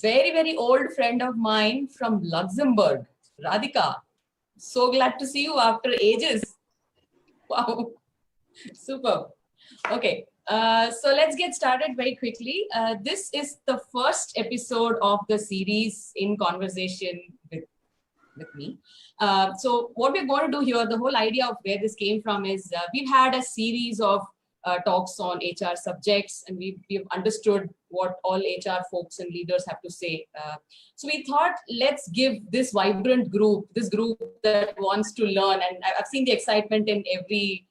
very, very old friend of mine from Luxembourg, Radhika. So glad to see you after ages. Wow, superb. Okay, so let's get started very quickly. This is the first episode of the series in conversation with me. So what we're going to do here, the whole idea of where this came from is we've had a series of talks on HR subjects, and we've understood what all HR folks and leaders have to say. So we thought, let's give this vibrant group, this group that wants to learn, and I've seen the excitement in every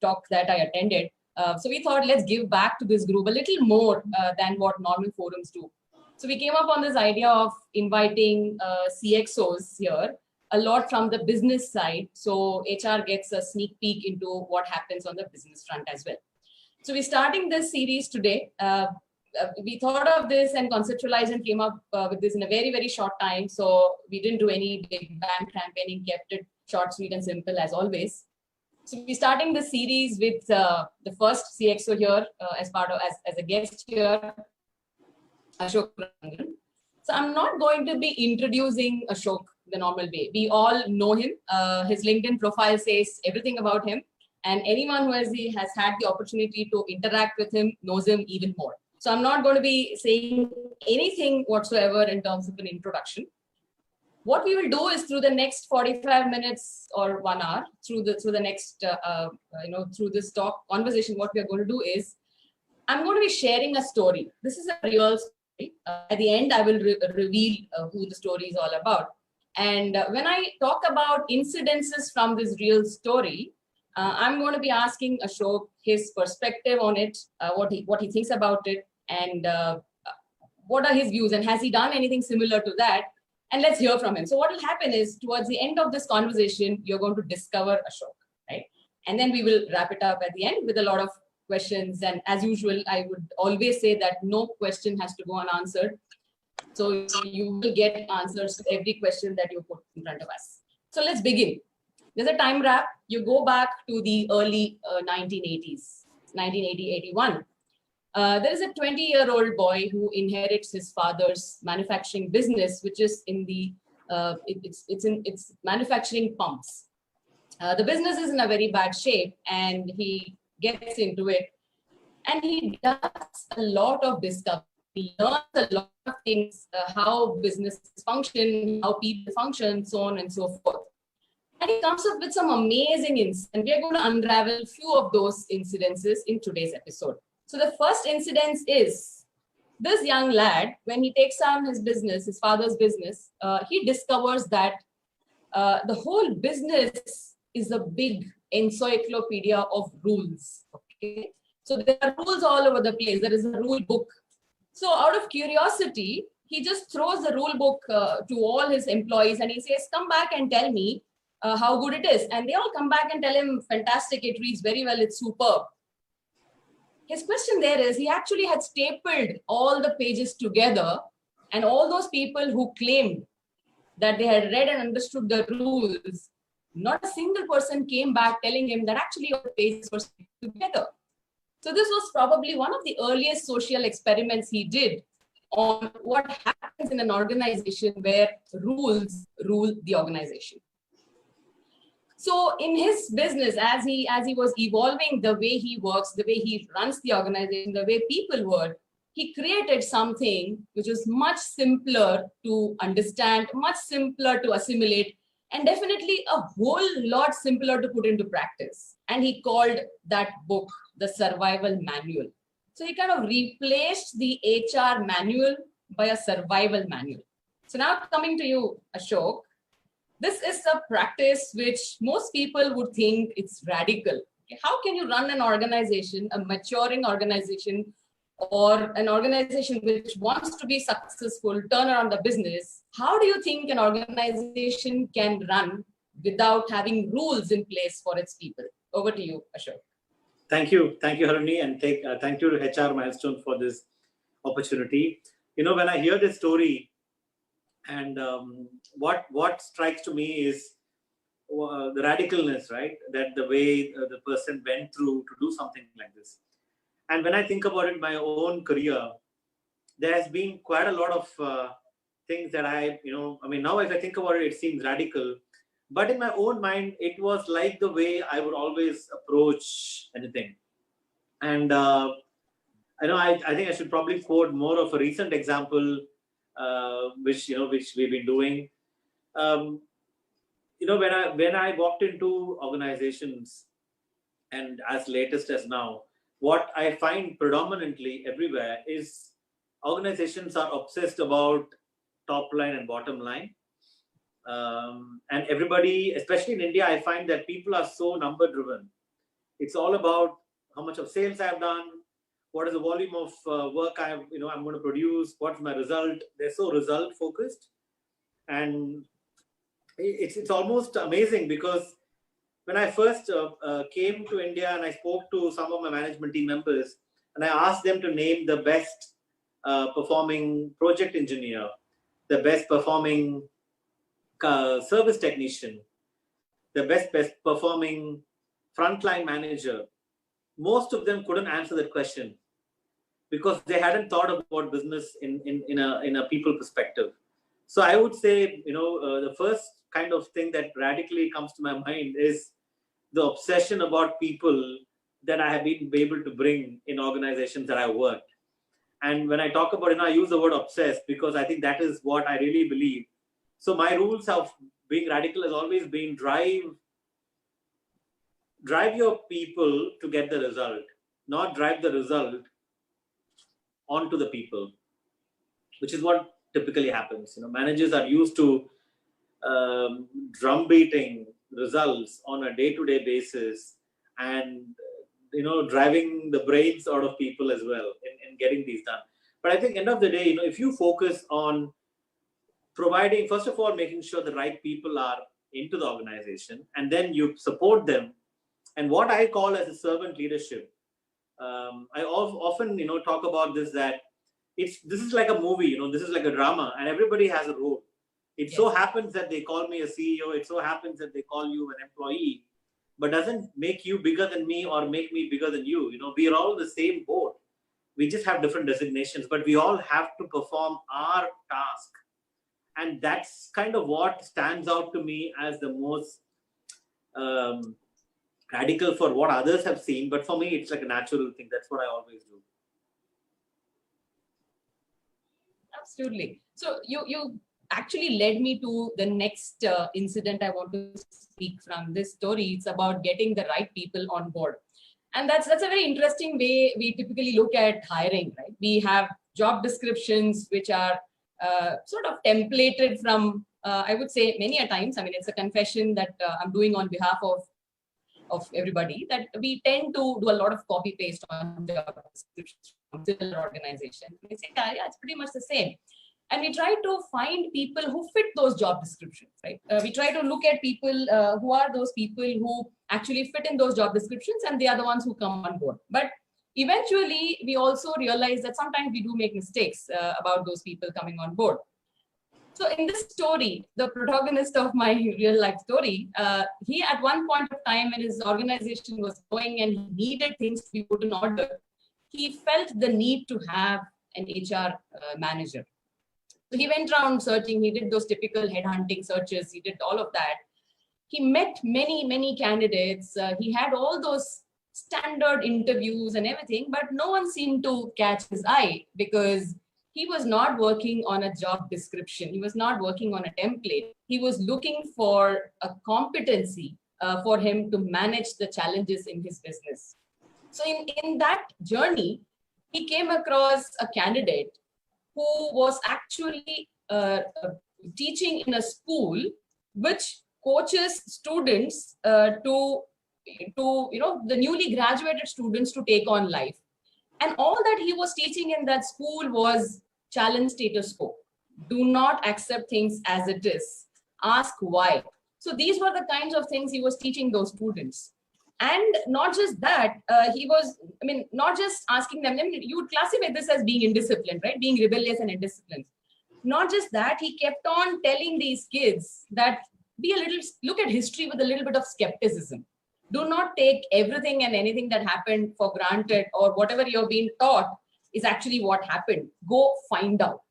talk that I attended. So we thought, let's give back to this group a little more than what normal forums do. So we came up on this idea of inviting CXOs here, a lot from the business side. So HR gets a sneak peek into what happens on the business front as well. So we're starting this series today. We thought of this and conceptualized and came up with this in a very, very short time. So we didn't do any big bang campaigning, kept it short, sweet, and simple as always. So we're starting this series with the first CXO here as a guest here, Ashok Rangan. So I'm not going to be introducing Ashok the normal way. We all know him. His LinkedIn profile says everything about him. And anyone who has had the opportunity to interact with him knows him even more. So I'm not going to be saying anything whatsoever in terms of an introduction. What we will do is through the next 45 minutes or 1 hour, through the next, through this talk conversation, what we are going to do is I'm going to be sharing a story. This is a real story. At the end, I will reveal who the story is all about. And when I talk about incidences from this real story, I'm going to be asking Ashok his perspective on it, what he thinks about it, and what are his views, and has he done anything similar to that? And let's hear from him. So what will happen is towards the end of this conversation, you're going to discover Ashok, right? And then we will wrap it up at the end with a lot of questions. And as usual, I would always say that no question has to go unanswered. So you will get answers to every question that you put in front of us. So let's begin. There's a time wrap. You go back to the early 1980s, 1980, 81. There is a 20-year-old boy who inherits his father's manufacturing business, which is in the it's manufacturing pumps. The business is in a very bad shape, and he gets into it, and he does a lot of discovery. He learns a lot of things, how businesses function, how people function, so on and so forth. And he comes up with some amazing incidents. And we are going to unravel a few of those incidences in today's episode. So the first incident is this young lad, when he takes on his business, his father's business, he discovers that the whole business is a big encyclopedia of rules. Okay? So there are rules all over the place. There is a rule book. So out of curiosity, he just throws the rule book to all his employees and he says, come back and tell me how good it is. And they all come back and tell him, fantastic, it reads very well, it's superb. His question there is, he actually had stapled all the pages together, and all those people who claimed that they had read and understood the rules, not a single person came back telling him that actually all the pages were stapled together. So this was probably one of the earliest social experiments he did on what happens in an organization where rules rule the organization. So in his business, as he was evolving the way he works, the way he runs the organization, the way people work, he created something which is much simpler to understand, much simpler to assimilate, and definitely a whole lot simpler to put into practice. And he called that book the Survival Manual. So he kind of replaced the HR manual by a survival manual. So now coming to you, Ashok, this is a practice which most people would think it's radical. How can you run an organization, a maturing organization, or an organization which wants to be successful, turn around the business? How do you think an organization can run without having rules in place for its people? Over to you, Ashok. Thank you, Harini, and thank you to HR Milestone for this opportunity. You know, when I hear this story, and what strikes to me is the radicalness, right? That the way the person went through to do something like this. And when I think about it, my own career, there has been quite a lot of things that I mean, now if I think about it, it seems radical. But in my own mind, it was like the way I would always approach anything. And I think I should probably quote more of a recent example, which we've been doing. When I walked into organizations, and as latest as now, what I find predominantly everywhere is organizations are obsessed about top line and bottom line. And everybody, especially in India, I find that people are so number driven. It's all about how much of sales I've done, what is the volume of work I'm going to produce, what's my result. They're so result focused, and it's almost amazing, because when I first came to India and I spoke to some of my management team members, and I asked them to name the best performing project engineer, the best performing service technician, the best performing frontline manager, most of them couldn't answer that question, because they hadn't thought about business in a people perspective. So I would say, the first kind of thing that radically comes to my mind is the obsession about people that I have been able to bring in organizations that I worked. And when I talk about, I use the word obsessed because I think that is what I really believe. So my rules of being radical has always been drive your people to get the result, not drive the result onto the people, which is what typically happens. Managers are used to drumbeating results on a day-to-day basis, and driving the brains out of people as well in getting these done. But I think end of the day, if you focus on providing, first of all, making sure the right people are into the organization, and then you support them, and what I call as a servant leadership. I often talk about this, that this is like a movie, this is like a drama, and everybody has a role. It so happens that they call me a CEO. It so happens that they call you an employee, but doesn't make you bigger than me or make me bigger than you. We are all the same boat. We just have different designations, but we all have to perform our task. And that's kind of what stands out to me as the most radical for what others have seen. But for me, it's like a natural thing. That's what I always do. Absolutely. So you actually led me to the next incident I want to speak from this story. It's about getting the right people on board. And that's a very interesting way we typically look at hiring, right? We have job descriptions which are sort of templated from, I would say many a times, I mean, it's a confession that I'm doing on behalf of everybody, that we tend to do a lot of copy paste on job descriptions from similar organizations. We say, yeah, it's pretty much the same. And we try to find people who fit those job descriptions, right? We try to look at people who are those people who actually fit in those job descriptions, and they are the ones who come on board. But eventually, we also realize that sometimes we do make mistakes about those people coming on board. So in this story, the protagonist of my real life story, he at one point of time when his organization was going and he needed things to be put in order, he felt the need to have an HR manager. So he went around searching, he did those typical headhunting searches, he did all of that. He met many candidates. He had all those standard interviews and everything, but no one seemed to catch his eye because he was not working on a job description. He was not working on a template. He was looking for a competency for him to manage the challenges in his business. So in that journey, he came across a candidate who was actually teaching in a school which coaches students to the newly graduated students to take on life. And all that he was teaching in that school was challenge status quo. Do not accept things as it is. Ask why. So these were the kinds of things he was teaching those students. And not just that, he was, not just asking them, you would classify this as being indisciplined, right? Being rebellious and indisciplined. Not just that, he kept on telling these kids that look at history with a little bit of skepticism. Do not take everything and anything that happened for granted, or whatever you're being taught. is actually what happened. Go find out.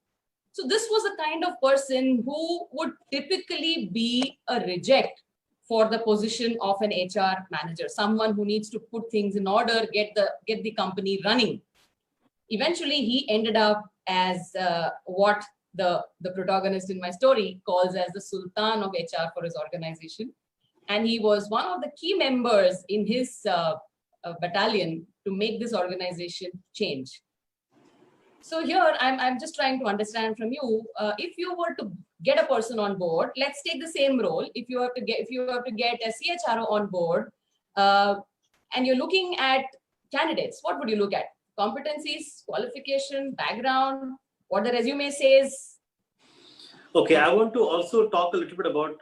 So this was a kind of person who would typically be a reject for the position of an HR manager, someone who needs to put things in order, get the company running. Eventually, he ended up as what the protagonist in my story calls as the Sultan of HR for his organization. And he was one of the key members in his battalion to make this organization change. So here, I'm just trying to understand from you, if you were to get a person on board, let's take the same role. If you have to get a CHRO on board, and you're looking at candidates, what would you look at? Competencies, qualification, background, what the resume says? Okay, I want to also talk a little bit about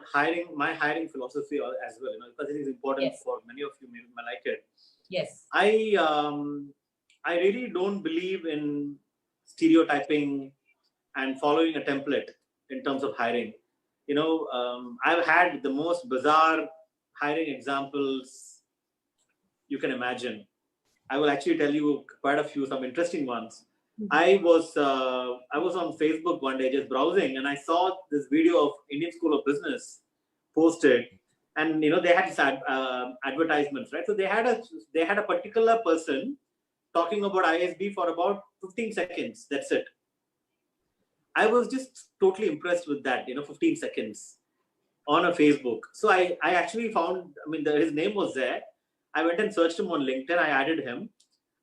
my hiring philosophy as well, because it is important for many of you may like it. Yes. I really don't believe in stereotyping and following a template in terms of hiring. I've had the most bizarre hiring examples you can imagine. I will actually tell you quite a few, some interesting ones. I was on Facebook one day just browsing, and I saw this video of Indian School of Business posted, and they had this advertisements, right? So they had a particular person talking about ISB for about 15 seconds. That's it. I was just totally impressed with that, 15 seconds on a Facebook. So I actually found, his name was there. I went and searched him on LinkedIn. I added him.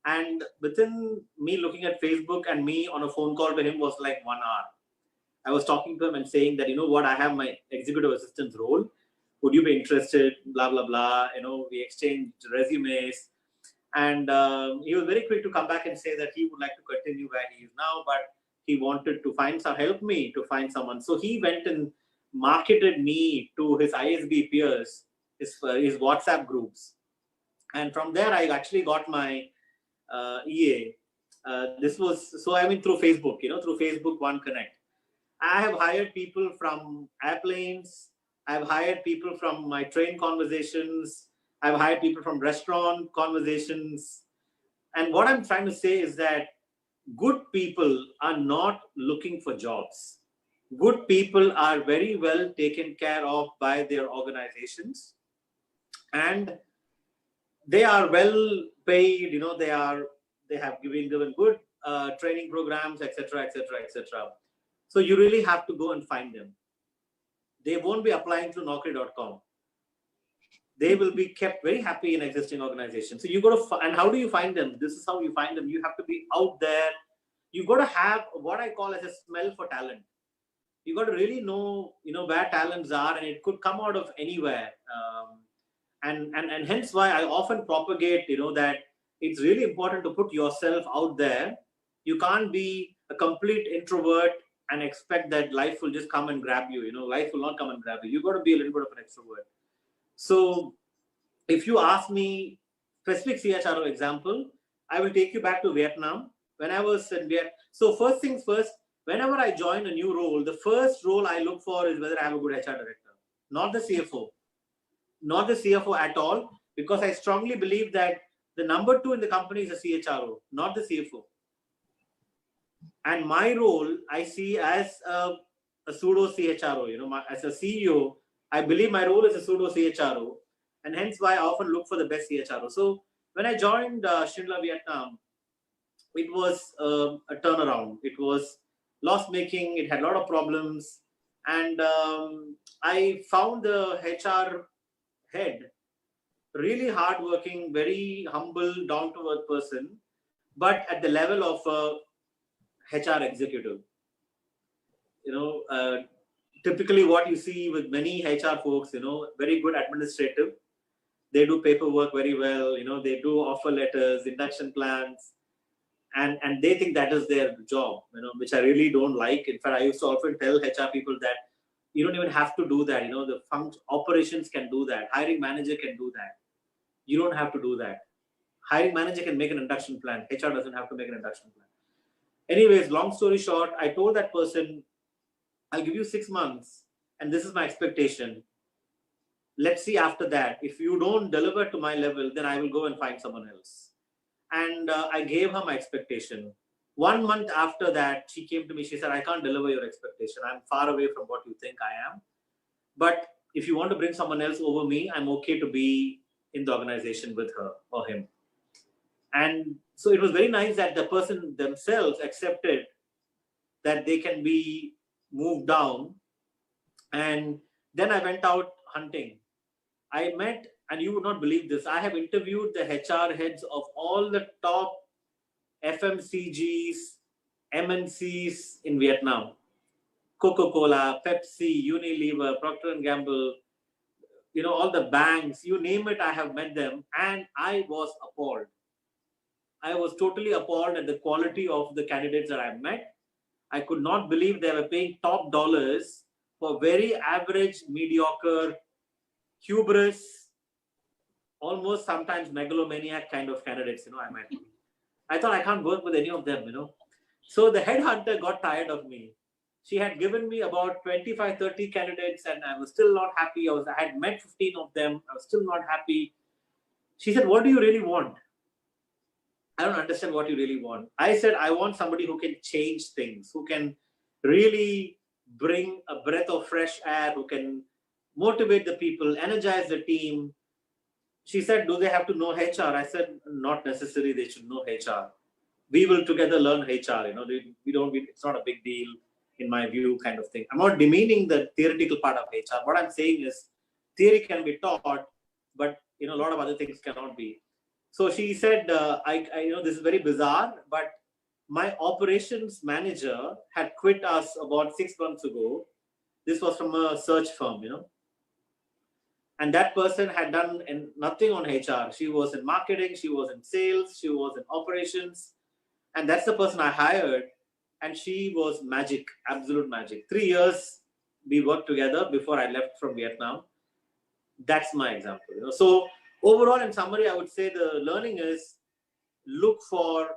And within me looking at Facebook and me on a phone call to him was like 1 hour. I was talking to him and saying that, I have my executive assistant's role. Would you be interested? Blah, blah, blah. We exchanged resumes. And he was very quick to come back and say that he would like to continue where he is now, but he wanted to help me to find someone. So he went and marketed me to his ISB peers, his WhatsApp groups. And from there, I actually got my EA. This was, through Facebook, through Facebook One Connect. I have hired people from airplanes. I've hired people from my train conversations. I've hired people from restaurant conversations. And what I'm trying to say is that good people are not looking for jobs. Good people are very well taken care of by their organizations. And they are well paid, they have given good training programs, etc., etc., etc. So you really have to go and find them. They won't be applying through Naukri.com. They will be kept very happy in existing organizations. So you got to, and how do you find them? This is how you find them. You have to be out there. You got to have what I call as a smell for talent. You got to really know, where talents are, and it could come out of anywhere. And hence why I often propagate, that it's really important to put yourself out there. You can't be a complete introvert and expect that life will just come and grab you. Life will not come and grab you. You got to be a little bit of an extrovert. So if you ask me specific CHRO example, I will take you back to Vietnam. When I was in Vietnam, so first things first, whenever I join a new role, the first role I look for is whether I have a good HR director, not the CFO. Not the CFO at all, because I strongly believe that the number 2 in the company is a CHRO, not the CFO. And my role, I see as a pseudo CHRO, as a CEO, I believe my role is a pseudo CHRO, and hence why I often look for the best CHRO. So when I joined Shindler Vietnam, it was a turnaround. It was loss making. It had a lot of problems. And I found the HR head really hardworking, very humble, down-to-earth person, but at the level of a HR executive. Typically what you see with many HR folks, very good administrative. They do paperwork very well. They do offer letters, induction plans, and they think that is their job. Which I really don't like. In fact, I used to often tell HR people that you don't even have to do that. The operations can do that. Hiring manager can do that. You don't have to do that. Hiring manager can make an induction plan. HR doesn't have to make an induction plan. Anyways, long story short, I told that person, I'll give you 6 months and this is my expectation. Let's see after that. If you don't deliver to my level, then I will go and find someone else. And I gave her my expectation. 1 month after that, she came to me. She said, I can't deliver your expectation. I'm far away from what you think I am. But if you want to bring someone else over me, I'm okay to be in the organization with her or him. And so it was very nice that the person themselves accepted that they can be moved down. And then I went out hunting. I met, and you would not believe this, I have interviewed the HR heads of all the top FMCGs, MNCs in Vietnam. Coca-Cola, Pepsi, Unilever, Procter & Gamble, all the banks, you name it, I have met them. And I was appalled. I was totally appalled at the quality of the candidates that I met. I could not believe they were paying top dollars for very average, mediocre, hubris, almost sometimes megalomaniac kind of candidates, I met. I thought I can't work with any of them, So the headhunter got tired of me. She had given me about 25, 30 candidates and I was still not happy. I had met 15 of them. I was still not happy. She said, what do you really want? I don't understand what you really want. I said, I want somebody who can change things, who can really bring a breath of fresh air, who can motivate the people, energize the team. She said, do they have to know HR? I said, not necessarily they should know HR. We will together learn HR. It's not a big deal in my view kind of thing. I'm not demeaning the theoretical part of HR. What I'm saying is theory can be taught, but a lot of other things cannot be. So she said, this is very bizarre, but my operations manager had quit us about 6 months ago. This was from a search firm, And that person had done nothing on HR. She was in marketing, she was in sales, she was in operations. And that's the person I hired. And she was magic, absolute magic. 3 years we worked together before I left from Vietnam. That's my example. So overall, in summary, I would say the learning is look for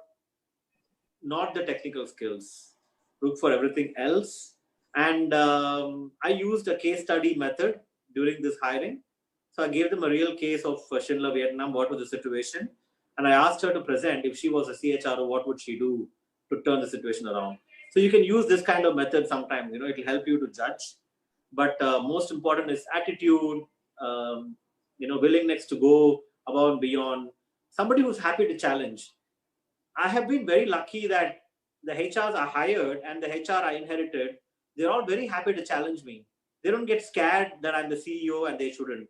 not the technical skills, look for everything else. And I used a case study method during this hiring. So I gave them a real case of Schindler Vietnam, what was the situation. And I asked her to present, if she was a CHRO, what would she do to turn the situation around? So you can use this kind of method sometimes, it will help you to judge. But most important is attitude, willingness to go above and beyond. Somebody who's happy to challenge. I have been very lucky that the HRs I hired and the HR I inherited, they're all very happy to challenge me. They don't get scared that I'm the CEO and they shouldn't.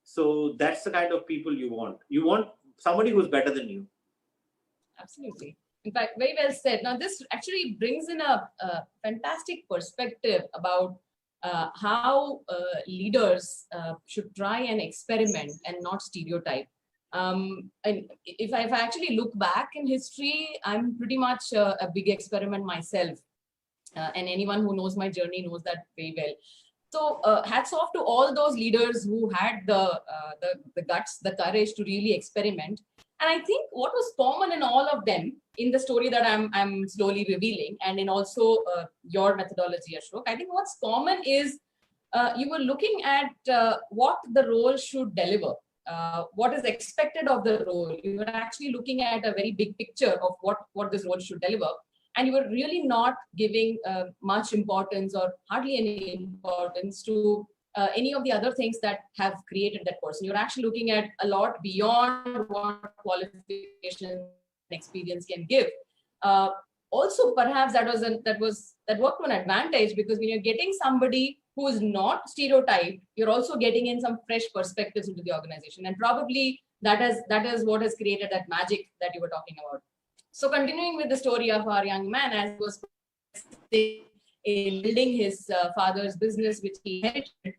So that's the kind of people you want. You want somebody who's better than you. Absolutely. In fact, very well said. Now, this actually brings in a fantastic perspective about how leaders should try and experiment and not stereotype. And if I actually look back in history, I'm pretty much a big experiment myself. And anyone who knows my journey knows that very well. So hats off to all those leaders who had the guts, the courage to really experiment. And I think what was common in all of them, in the story that I'm slowly revealing, and in also your methodology, Ashok, I think what's common is you were looking at what the role should deliver, what is expected of the role. You were actually looking at a very big picture of what this role should deliver. And you were really not giving much importance or hardly any importance to any of the other things that have created that person. You're actually looking at a lot beyond what qualification and experience can give. Also, perhaps that worked to an advantage, because when you're getting somebody who is not stereotyped, you're also getting in some fresh perspectives into the organization. And probably that is what has created that magic that you were talking about. So continuing with the story of our young man, as he was in building his father's business, which he inherited,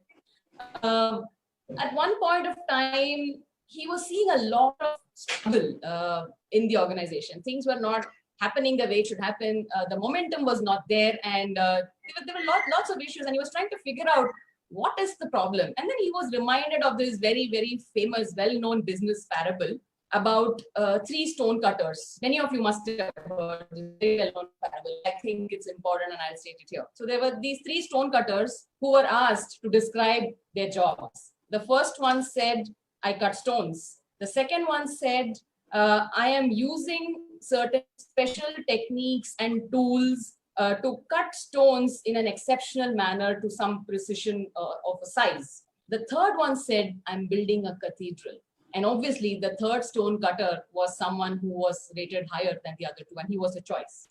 at one point of time, he was seeing a lot of struggle in the organization. Things were not happening the way it should happen. The momentum was not there, and there were lots of issues, and he was trying to figure out what is the problem. And then he was reminded of this very, very famous, well-known business parable about 3 stone cutters. Many of you must have heard this very well-known parable. I think it's important and I'll state it here. So there were these 3 stone cutters who were asked to describe their jobs. The first one said, I cut stones. The second one said, I am using certain special techniques and tools to cut stones in an exceptional manner to some precision of a size. The third one said, I'm building a cathedral. And obviously, the third stone cutter was someone who was rated higher than the other two, and he was a choice.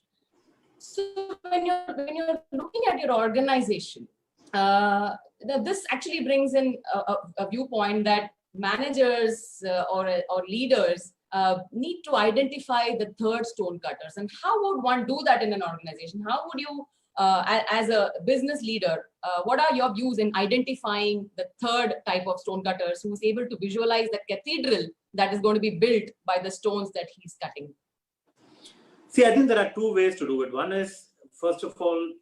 So when you're looking at your organization, this actually brings in a viewpoint that managers or leaders need to identify the third stone cutters. And how would one do that in an organization? How would you, as a business leader, what are your views in identifying the third type of stone cutters who's able to visualize the cathedral that is going to be built by the stones that he's cutting? See, I think there are two ways to do it. One is, first of all,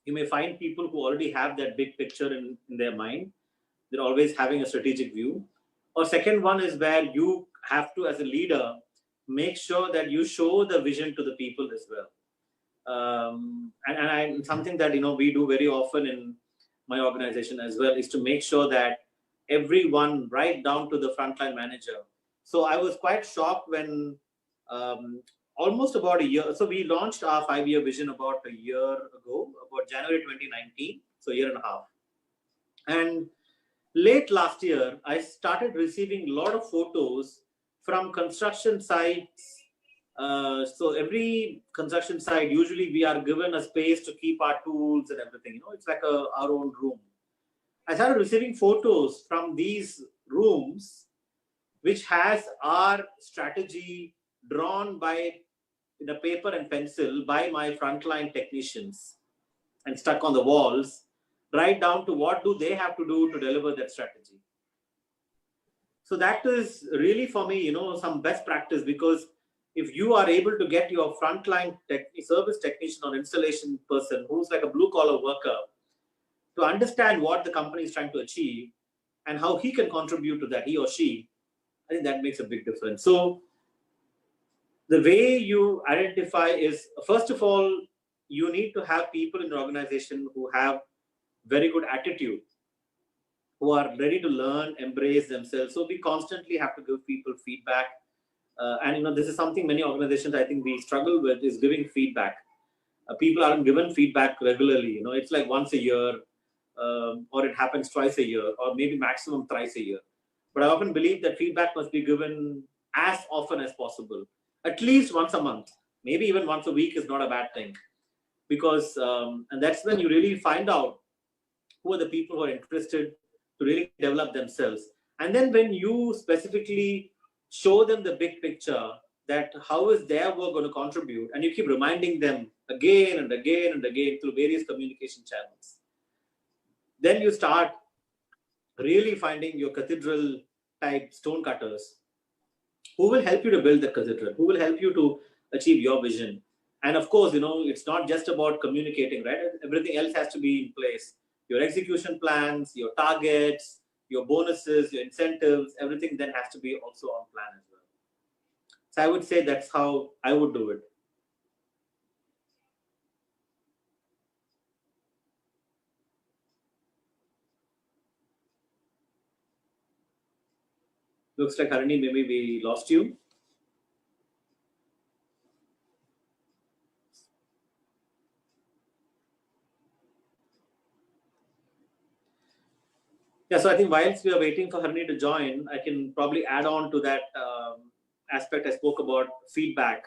you may find people who already have that big picture in their mind. They're always having a strategic view. Or second one is where you have to, as a leader, make sure that you show the vision to the people as well. And something that we do very often in my organization as well is to make sure that everyone, right down to the frontline manager. So I was quite shocked when almost about a year. So we launched our 5-year vision about a year ago, about January 2019. So a year and a half. And late last year, I started receiving a lot of photos from construction sites. So every construction site, usually we are given a space to keep our tools and everything. It's like our own room. I started receiving photos from these rooms, which has our strategy drawn by in a paper and pencil by my frontline technicians and stuck on the walls, right down to what do they have to do to deliver that strategy. So that is really for me, some best practice, because if you are able to get your frontline service technician or installation person who's like a blue collar worker to understand what the company is trying to achieve and how he can contribute to that, he or she, I think that makes a big difference. So the way you identify is, first of all, you need to have people in the organization who have very good attitude, who are ready to learn, embrace themselves. So we constantly have to give people feedback. And this is something many organizations, I think, we struggle with, is giving feedback. People aren't given feedback regularly. It's like once a year, or it happens twice a year, or maybe maximum thrice a year. But I often believe that feedback must be given as often as possible. At least once a month, maybe even once a week is not a bad thing, because and that's when you really find out who are the people who are interested to really develop themselves. And then when you specifically show them the big picture, that how is their work going to contribute, and you keep reminding them again and again and again through various communication channels, then you start really finding your cathedral type stone cutters who will help you to build the cathedral, who will help you to achieve your vision. And of course, it's not just about communicating, right? Everything else has to be in place. Your execution plans, your targets, your bonuses, your incentives, everything then has to be also on plan as well. So I would say that's how I would do it. Looks like, Harini, maybe we lost you. Yeah, so I think whilst we are waiting for Harini to join, I can probably add on to that aspect I spoke about, feedback.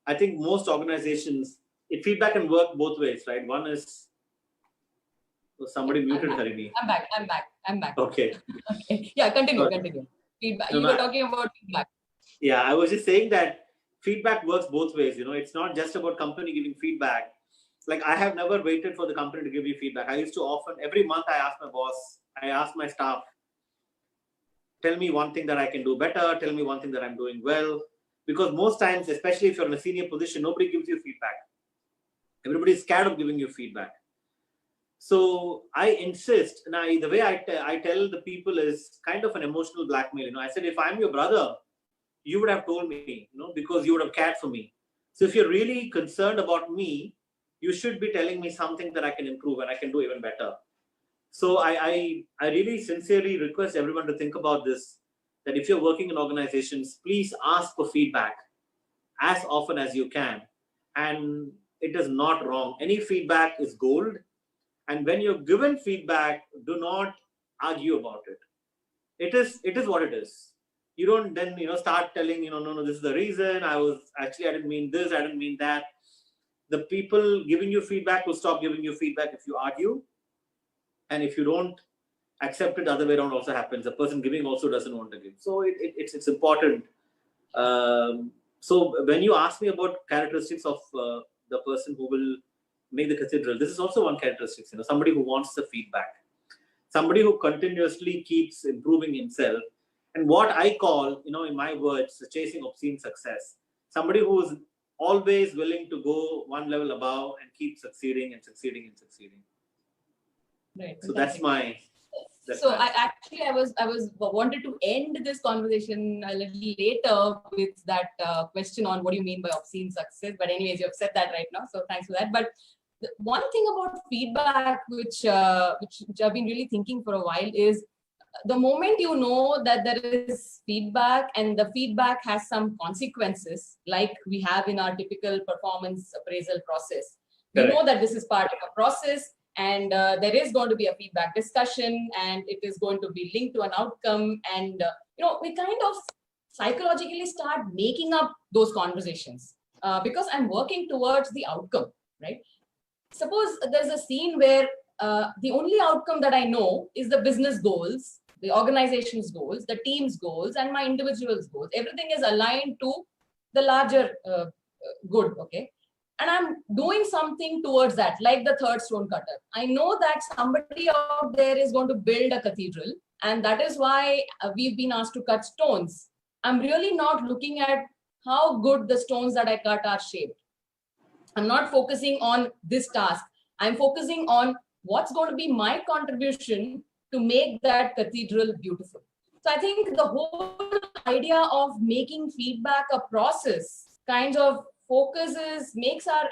I think most organizations, feedback can work both ways, right? One is, somebody muted Harini. I'm back. Okay. Okay. Yeah, continue. Feedback. You were talking about feedback. Yeah, I was just saying that feedback works both ways. It's not just about company giving feedback. Like, I have never waited for the company to give me feedback. I used to often, every month I ask my boss, I ask my staff, tell me one thing that I can do better, tell me one thing that I'm doing well. Because most times, especially if you're in a senior position, nobody gives you feedback. Everybody's scared of giving you feedback. So I insist, and the way I tell the people is kind of an emotional blackmail. I said, if I'm your brother, you would have told me, because you would have cared for me. So if you're really concerned about me, you should be telling me something that I can improve and I can do even better. So I really sincerely request everyone to think about this, that if you're working in organizations, please ask for feedback. as often as you can. And it is not wrong. Any feedback is gold. And when you're given feedback, do not argue about it. It is what it is. You don't then, start telling, no, this is the reason. I didn't mean this, I didn't mean that. The people giving you feedback will stop giving you feedback if you argue. And if you don't accept it, the other way around also happens. The person giving also doesn't want to give. So it's important. So when you ask me about characteristics of the person who will make the cathedral, this is also one characteristic. Somebody who wants the feedback, somebody who continuously keeps improving himself, and what I call, in my words, the chasing obscene success. Somebody who is always willing to go one level above and keep succeeding and succeeding and succeeding. Right. So that's my. I wanted to end this conversation a little later with that question on what do you mean by obscene success. But anyways, you have said that right now, so thanks for that. But the one thing about feedback, which I've been really thinking for a while, is the moment you know that there is feedback and the feedback has some consequences, like we have in our typical performance appraisal process. We know that this is part of a process. And there is going to be a feedback discussion, and it is going to be linked to an outcome. And, we kind of psychologically start making up those conversations because I'm working towards the outcome, right? Suppose there's a scene where the only outcome that I know is the business goals, the organization's goals, the team's goals, and my individual's goals. Everything is aligned to the larger good, okay? And I'm doing something towards that, like the third stone cutter. I know that somebody out there is going to build a cathedral, and that is why we've been asked to cut stones. I'm really not looking at how good the stones that I cut are shaped. I'm not focusing on this task. I'm focusing on what's going to be my contribution to make that cathedral beautiful. So I think the whole idea of making feedback a process kind of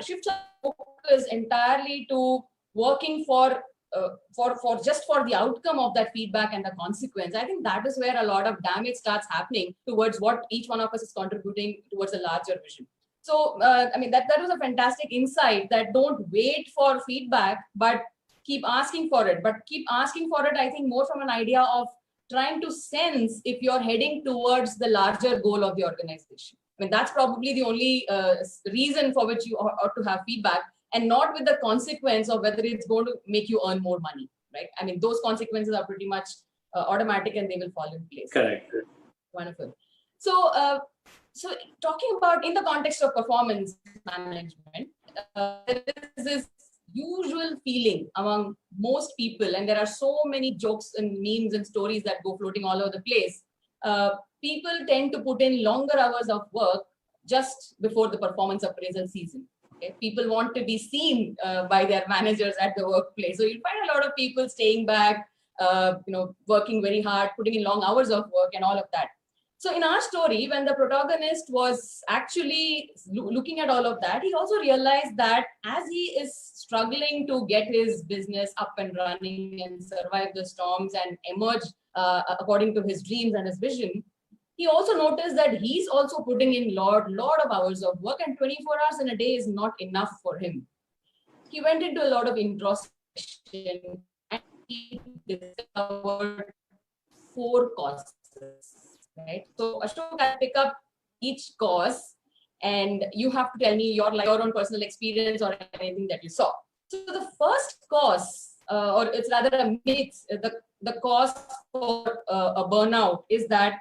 shifts our focus entirely to working for the outcome of that feedback and the consequence. I think that is where a lot of damage starts happening towards what each one of us is contributing towards a larger vision. So, that was a fantastic insight, that don't wait for feedback, but keep asking for it. But keep asking for it, I think, more from an idea of trying to sense if you're heading towards the larger goal of the organization. That's probably the only reason for which you ought to have feedback, and not with the consequence of whether it's going to make you earn more money, right? Those consequences are pretty much automatic, and they will fall in place. Correct. Wonderful. So talking about in the context of performance management, there is this usual feeling among most people, and there are so many jokes and memes and stories that go floating all over the place. People tend to put in longer hours of work just before the performance appraisal season. Okay? People want to be seen by their managers at the workplace. So you find a lot of people staying back, working very hard, putting in long hours of work and all of that. So in our story, when the protagonist was actually looking at all of that, he also realized that as he is struggling to get his business up and running and survive the storms and emerge according to his dreams and his vision, he also noticed that he's also putting in lot of hours of work, and 24 hours in a day is not enough for him. He went into a lot of introspection, and he discovered 4 causes. Right. So Ashok, I'll pick up each cause, and you have to tell me your own personal experience or anything that you saw. So the first cause, or it's rather a myth, the cause for a burnout is that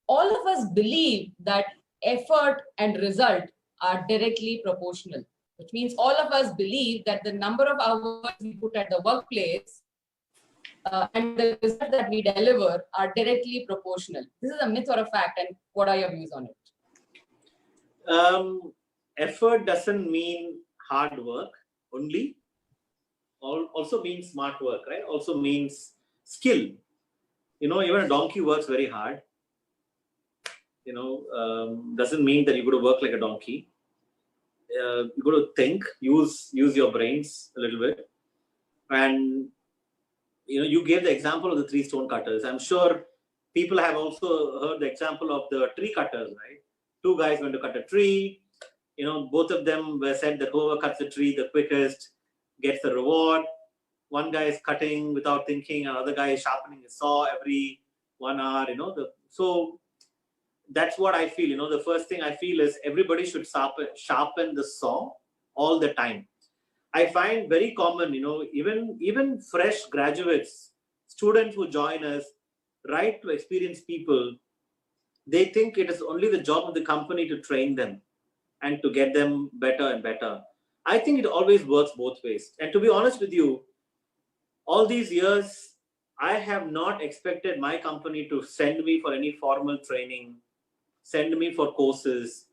all of us believe that effort and result are directly proportional, which means all of us believe that the number of hours we put at the workplace and the result that we deliver are directly proportional. This is a myth or a fact, and what are your views on it? Effort doesn't mean hard work only. Also means smart work, right? Also means skill. Even a donkey works very hard. Doesn't mean that you got to work like a donkey. You got to think, use your brains a little bit, and you gave the example of the 3 stone cutters. I'm sure people have also heard the example of the tree cutters, right? two guys went to cut a tree. You know, both of them were said that whoever cuts the tree the quickest gets the reward. One guy is cutting without thinking, another guy is sharpening his saw every 1 hour. You know, so that's what I feel. You know, the first thing I feel is everybody should sharpen the saw all the time. I find very common, you know, even fresh graduates, students who join us, right to experienced people, they think it is only the job of the company to train them and to get them better and better. I think it always works both ways. And to be honest with you, all these years, I have not expected my company to send me for any formal training, send me for courses.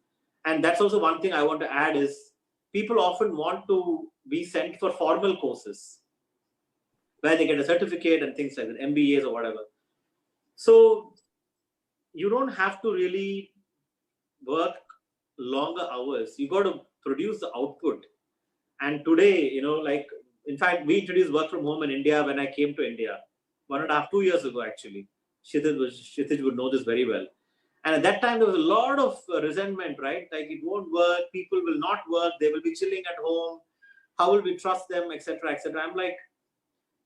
And that's also one thing I want to add is people often want to be sent for formal courses where they get a certificate and things like that, MBAs or whatever. So you don't have to really work longer hours. You got to produce the output. And today, you know, like, in fact, we introduced work from home in India when I came to India 1.5, 2 years ago, actually. Kshitij would know this very well. And at that time, there was a lot of resentment, right? Like, it won't work, people will not work, they will be chilling at home. How will we trust them, etc., etc. I'm like,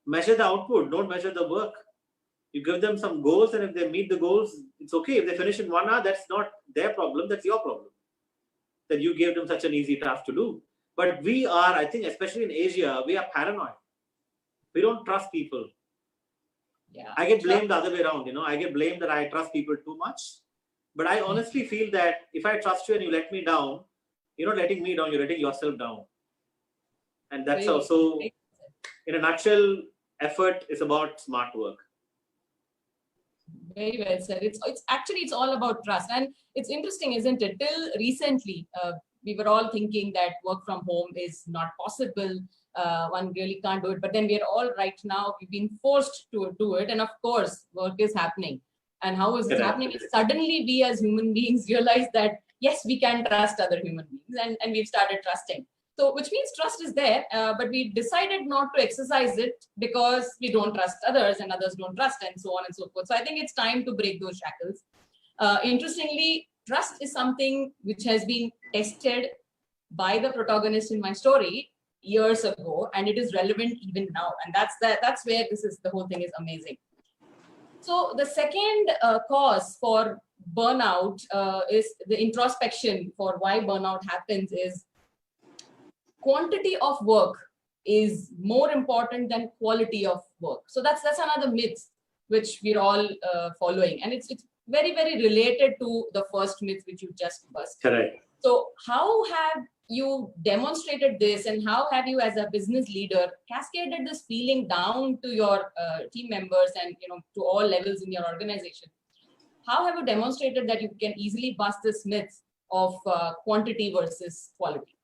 measure the output, don't measure the work. You give them some goals, and if they meet the goals, it's okay. If they finish in 1 hour, that's not their problem, that's your problem. That you gave them such an easy task to do. But we are, I think, especially in Asia, we are paranoid. We don't trust people. Yeah. I get blamed the other way around, you know. I get blamed that I trust people too much. But I honestly feel that if I trust you and you let me down, you're not letting me down, you're letting yourself down. And that's also, in a nutshell, effort is about smart work. Very well said. It's actually, it's all about trust. And it's interesting, isn't it? Till recently, we were all thinking that work from home is not possible. One really can't do it. But then we are all right now, we've been forced to do it. And of course, work is happening. And how is it happening? Suddenly, we as human beings realize that, yes, we can trust other human beings. And we've started trusting. So, which means trust is there, but we decided not to exercise it because we don't trust others and others don't trust, and so on and so forth. So I think it's time to break those shackles. Interestingly, trust is something which has been tested by the protagonist in my story years ago, and it is relevant even now. And that's where the whole thing is amazing. So the second cause for burnout is the introspection for why burnout happens is quantity of work is more important than quality of work. So that's another myth which we're all following, and it's very, very related to the first myth which you just burst. Correct. So how have you demonstrated this, and how have you, as a business leader, cascaded this feeling down to your team members and to all levels in your organization? How have you demonstrated that you can easily bust this myth of quantity versus quality?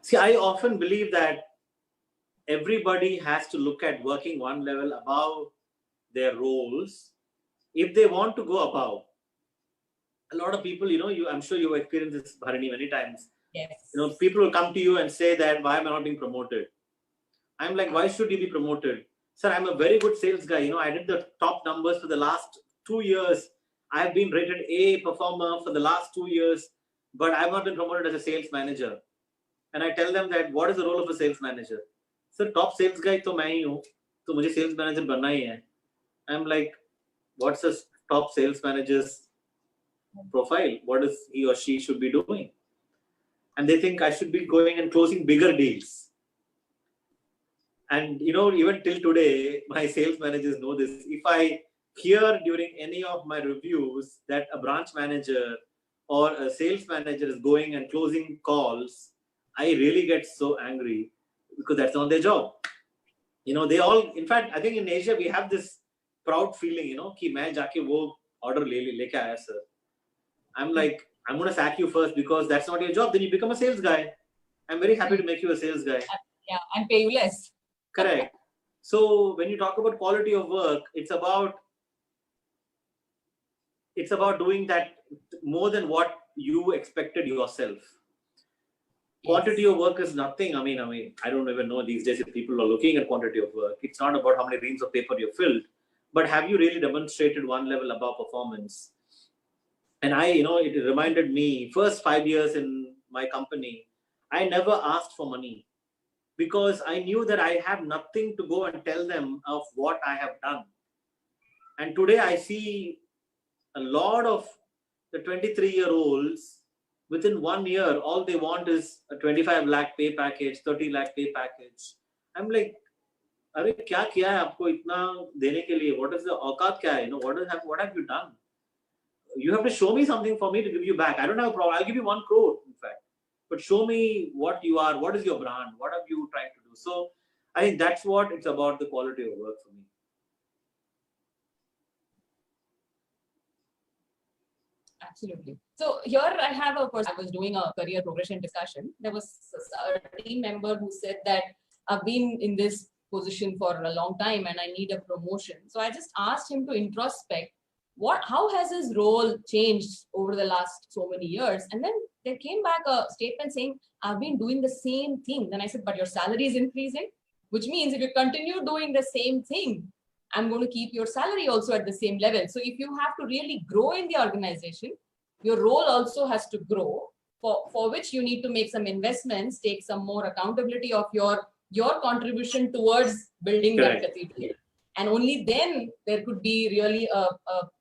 See, I often believe that everybody has to look at working one level above their roles if they want to go above. A lot of people, I'm sure you've experienced this, Bharini, many times. Yes. People will come to you and say that, why am I not being promoted? I'm like, why should you be promoted? Sir, I'm a very good sales guy. I did the top numbers for the last 2 years. I've been rated A performer for the last 2 years, but I've not been promoted as a sales manager. And I tell them that, what is the role of a sales manager? Sir, top sales guy to main hi hu, to mujhe sales manager banna hi hai. I'm like, what's a top sales manager's profile? What is he or she should be doing? And they think I should be going and closing bigger deals. And even till today, my sales managers know this. If I hear during any of my reviews that a branch manager or a sales manager is going and closing calls, I really get so angry because that's not their job. They all, in fact, I think in Asia, we have this proud feeling, ki main jaake wo order leke aaya, sir. I'm like, I'm going to sack you first because that's not your job. Then you become a sales guy. I'm very happy to make you a sales guy. Yeah, and pay you less. Correct. So when you talk about quality of work, it's about doing that more than what you expected yourself. Quantity of work is nothing. I mean, I don't even know these days if people are looking at quantity of work. It's not about how many reams of paper you've filled, but have you really demonstrated one level above performance? And it reminded me, first 5 years in my company, I never asked for money because I knew that I have nothing to go and tell them of what I have done. And today I see a lot of the 23-year-olds, within 1 year, all they want is a 25 lakh pay package, 30 lakh pay package. I'm like, अरे क्या किया है आपको इतना देने के लिए? What is the औकात क्या है? What have you done? You have to show me something for me to give you back. I don't have a problem. I'll give you 1 crore, in fact. But show me what you are. What is your brand? What have you tried to do? So I think that's what it's about, the quality of work for me. Absolutely. So here I have a person, I was doing a career progression discussion. There was a team member who said that I've been in this position for a long time and I need a promotion. So I just asked him to introspect how has his role changed over the last so many years? And then there came back a statement saying, I've been doing the same thing. Then I said, but your salary is increasing, which means if you continue doing the same thing, I'm going to keep your salary also at the same level. So if you have to really grow in the organization, your role also has to grow, for which you need to make some investments, take some more accountability of your contribution towards building that cathedral. And only then there could be really a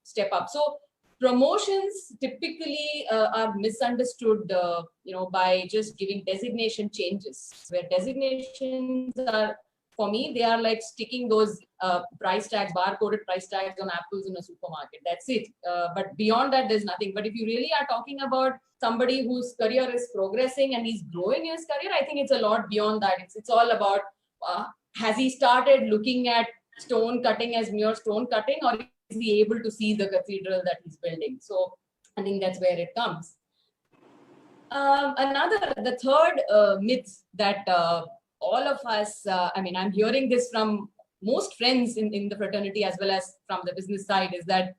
step up. So promotions typically are misunderstood, by just giving designation changes, where designations are, for me, they are like sticking those price tags, barcoded price tags on apples in a supermarket. That's it. But beyond that, there's nothing. But if you really are talking about somebody whose career is progressing and he's growing his career, I think it's a lot beyond that. It's all about, has he started looking at stone cutting as mere stone cutting, or is he able to see the cathedral that he's building? So I think that's where it comes. The third myth that all of us, I'm hearing this from most friends in the fraternity as well as from the business side, is that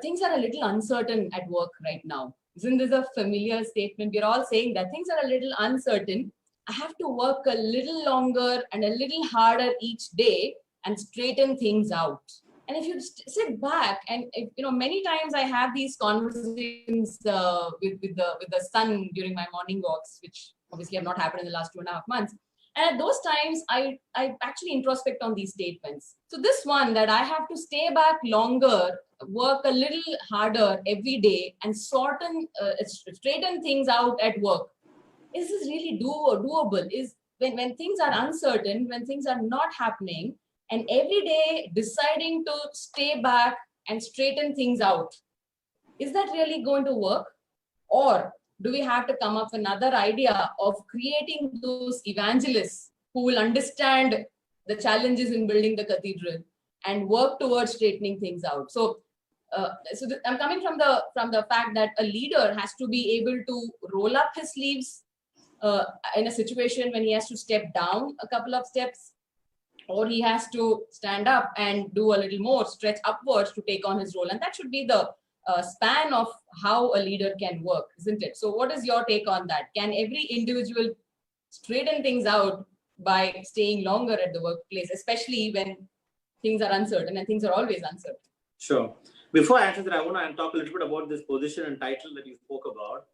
things are a little uncertain at work right now. Isn't this a familiar statement? We're all saying that things are a little uncertain. I have to work a little longer and a little harder each day and straighten things out. And if you sit back and, many times I have these conversations with the son during my morning walks, which obviously have not happened in the last 2.5 months. And at those times, I actually introspect on these statements. So this one, that I have to stay back longer, work a little harder every day and straighten things out at work. Is this really doable? Is when things are uncertain, when things are not happening, and every day deciding to stay back and straighten things out, is that really going to work? Or do we have to come up with another idea of creating those evangelists who will understand the challenges in building the cathedral and work towards straightening things out? So, I'm coming from the fact that a leader has to be able to roll up his sleeves in a situation when he has to step down a couple of steps, or he has to stand up and do a little more, stretch upwards to take on his role. And that should be the span of how a leader can work, isn't it? So what is your take on that? Can every individual straighten things out by staying longer at the workplace, especially when things are uncertain, and things are always uncertain? Sure. Before I answer that, I want to talk a little bit about this position and title that you spoke about.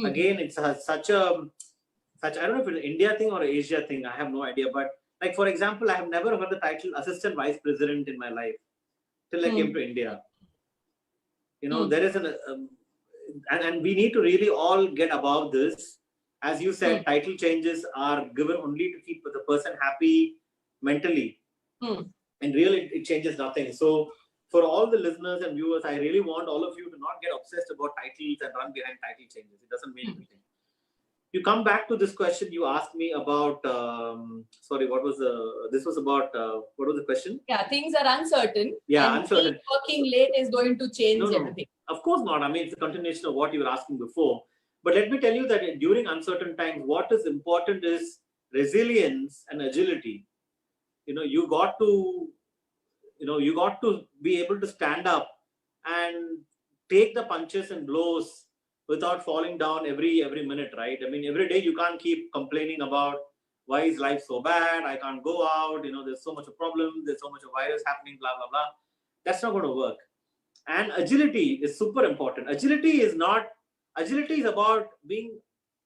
Again, it's such I don't know if it's an India thing or an Asia thing, I have no idea. But like, for example, I have never heard the title Assistant Vice President in my life till I came to India. There is and we need to really all get above this. As you said, title changes are given only to keep the person happy mentally. And really, it changes nothing. So for all the listeners and viewers, I really want all of you to not get obsessed about titles and run behind title changes. It doesn't mean anything. You come back to this question you asked me about, sorry, what was what was the question? Yeah, things are uncertain. Yeah, and uncertain. Working late is going to change everything. Of course not. I mean, it's a continuation of what you were asking before. But let me tell you that during uncertain times, what is important is resilience and agility. You got to be able to stand up and take the punches and blows without falling down every minute, right? I mean, every day you can't keep complaining about why is life so bad, I can't go out, there's so much of problem, there's so much of virus happening, blah, blah, blah. That's not going to work. And agility is super important. Agility is about being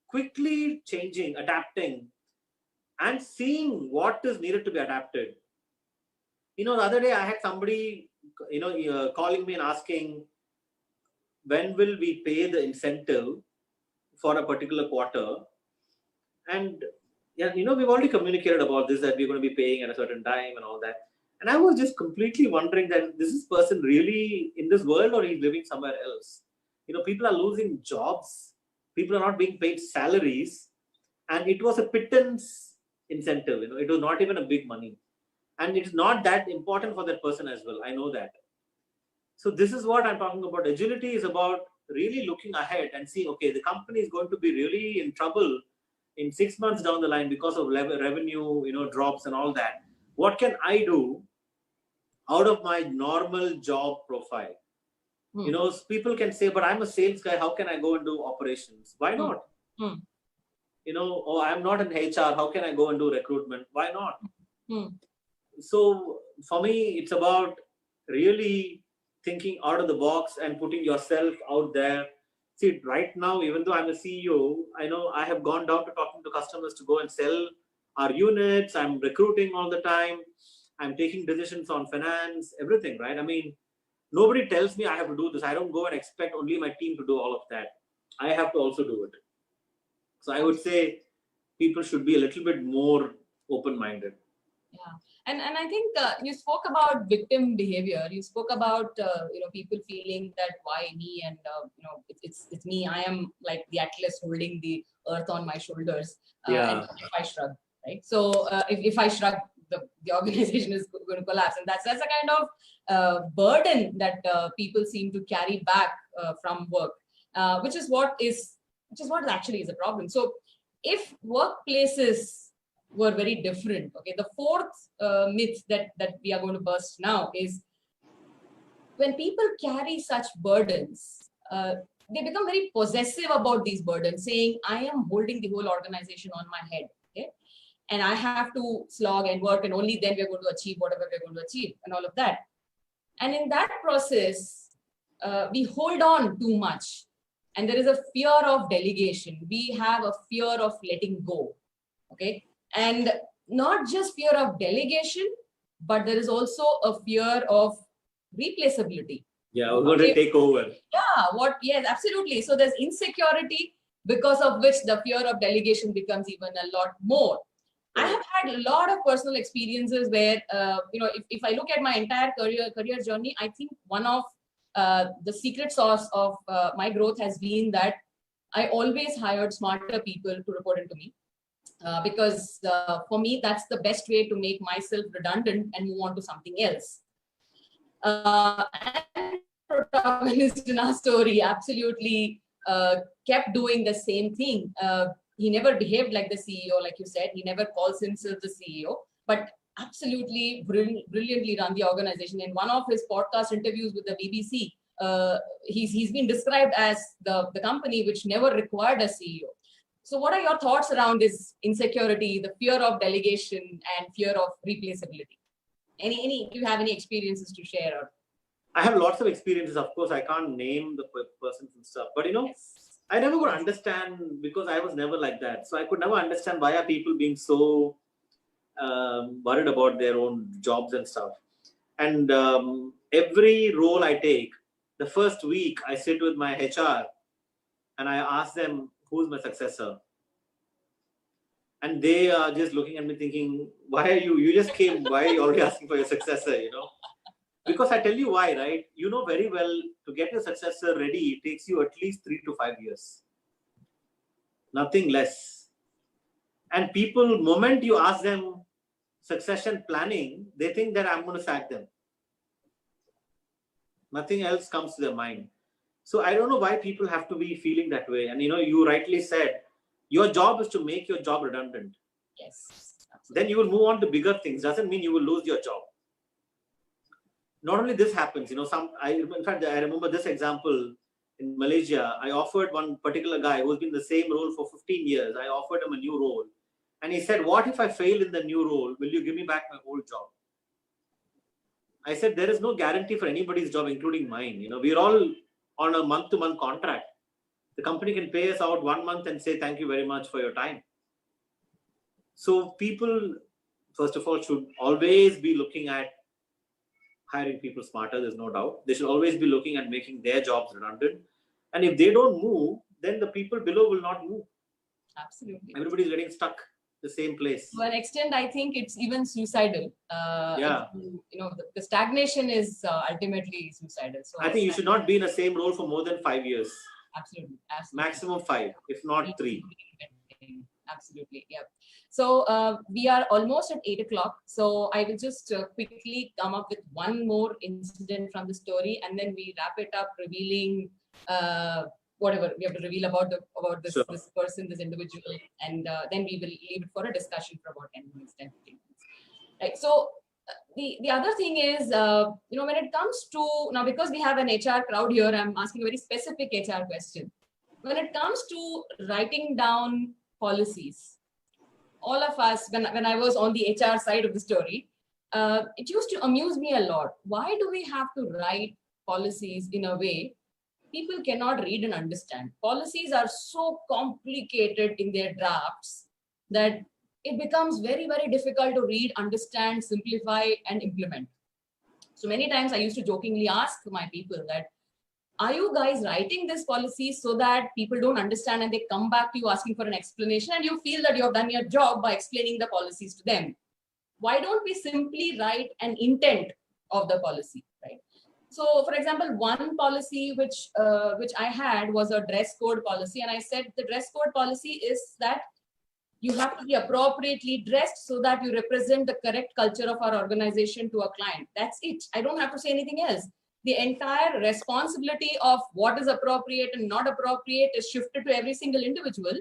quickly changing, adapting, and seeing what is needed to be adapted. The other day I had somebody, calling me and asking, when will we pay the incentive for a particular quarter? And yeah, we've already communicated about this, that we're going to be paying at a certain time and all that. And I was just completely wondering that, is this person really in this world or he's living somewhere else? People are losing jobs. People are not being paid salaries. And it was a pittance incentive. It was not even a big money. And it's not that important for that person as well. I know that. So this is what I'm talking about. Agility is about really looking ahead and seeing, okay, the company is going to be really in trouble in 6 months down the line because of revenue, drops and all that. What can I do out of my normal job profile? People can say, but I'm a sales guy. How can I go and do operations? Why not? Oh, I'm not in HR. How can I go and do recruitment? Why not? So for me, it's about really thinking out of the box and putting yourself out there. See, right now, even though I'm a CEO, I know I have gone down to talking to customers to go and sell our units. I'm recruiting all the time. I'm taking decisions on finance, everything, right? I mean, nobody tells me I have to do this. I don't go and expect only my team to do all of that. I have to also do it. So I would say people should be a little bit more open-minded. Yeah. And I think you spoke about victim behavior. You spoke about people feeling that why me, and it's me. I am like the Atlas holding the earth on my shoulders. And if I shrug, right? So if I shrug, the organization is going to collapse, and that's a kind of burden that people seem to carry back from work, which is what actually is a problem. So if workplaces were very different. Okay, the fourth myth that we are going to burst now is when people carry such burdens, they become very possessive about these burdens, saying, I am holding the whole organization on my head. Okay, and I have to slog and work, and only then we're going to achieve whatever we're going to achieve, and all of that. And in that process, we hold on too much. And there is a fear of delegation. We have a fear of letting go. Okay. And not just fear of delegation, but there is also a fear of replaceability. Yeah, we're going to take over. Yeah, yes, absolutely. So there's insecurity, because of which the fear of delegation becomes even a lot more. I have had a lot of personal experiences where, if I look at my entire career journey, I think one of the secret sauce of my growth has been that I always hired smarter people to report into me. Because for me, that's the best way to make myself redundant and move on to something else. And protagonist in our story absolutely kept doing the same thing. He never behaved like the CEO, like you said. He never calls himself the CEO, but absolutely brilliantly run the organization. In one of his podcast interviews with the BBC, he's been described as the company which never required a CEO. So what are your thoughts around this insecurity, the fear of delegation, and fear of replaceability? Do you have any experiences to share? Or? I have lots of experiences. Of course, I can't name the persons and stuff. But, yes. I never could understand, because I was never like that. So I could never understand why are people being so worried about their own jobs and stuff. And every role I take, the first week I sit with my HR and I ask them, who's my successor? And they are just looking at me thinking, why are you just came, why are you already asking for your successor, Because I tell you why, right? You know very well, to get your successor ready, it takes you at least 3 to 5 years. Nothing less. And people, moment you ask them succession planning, they think that I'm going to sack them. Nothing else comes to their mind. So I don't know why people have to be feeling that way. And you rightly said, your job is to make your job redundant. Yes. Absolutely. Then you will move on to bigger things. Doesn't mean you will lose your job. Not only this happens, in fact, I remember this example in Malaysia. I offered one particular guy who's been in the same role for 15 years. I offered him a new role. And he said, what if I fail in the new role? Will you give me back my old job? I said, there is no guarantee for anybody's job, including mine. We're all on a month-to-month contract. The company can pay us out 1 month and say, thank you very much for your time. So people, first of all, should always be looking at hiring people smarter. There's no doubt. They should always be looking at making their jobs redundant. And if they don't move, then the people below will not move. Absolutely. Everybody's getting stuck the same place. To an extent, I think it's even suicidal. Yeah. The stagnation is ultimately suicidal. So I think you should not be in the same role for more than 5 years. Absolutely. Maximum 5, if not 3. Absolutely. Yeah. So we are almost at 8 o'clock. So I will just quickly come up with one more incident from the story, and then we wrap it up, revealing whatever we have to reveal about this, sure. this person, this individual, and then we will leave it for a discussion for about 10 minutes, 10, 15 minutes. Right. So the other thing is, when it comes to, now because we have an HR crowd here, I'm asking a very specific HR question. When it comes to writing down policies, all of us, when I was on the HR side of the story, it used to amuse me a lot. Why do we have to write policies in a way people cannot read and understand? Policies are so complicated in their drafts that it becomes very, very difficult to read, understand, simplify, and implement. So many times I used to jokingly ask my people that, are you guys writing this policy so that people don't understand and they come back to you asking for an explanation and you feel that you have done your job by explaining the policies to them? Why don't we simply write an intent of the policy, right? So, for example, one policy which I had was a dress code policy, and I said the dress code policy is that you have to be appropriately dressed so that you represent the correct culture of our organization to a client. That's it. I don't have to say anything else. The entire responsibility of what is appropriate and not appropriate is shifted to every single individual.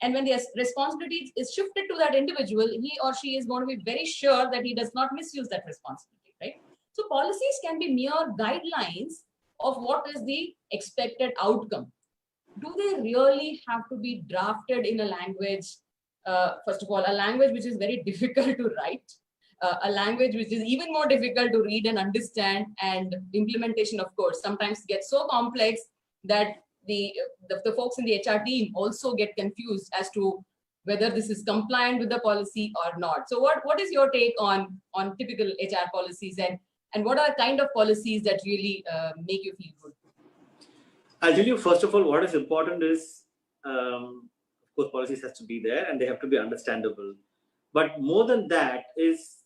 And when the responsibility is shifted to that individual, he or she is going to be very sure that he does not misuse that responsibility, right? So policies can be mere guidelines of what is the expected outcome. Do they really have to be drafted in a language, first of all, a language which is very difficult to write, a language which is even more difficult to read and understand, and implementation, of course, sometimes gets so complex that the folks in the HR team also get confused as to whether this is compliant with the policy or not. So what is your take on typical HR policies, and what are kind of policies that really make you feel good? I'll tell you, first of all, what is important is, of course, policies has to be there and they have to be understandable. But more than that is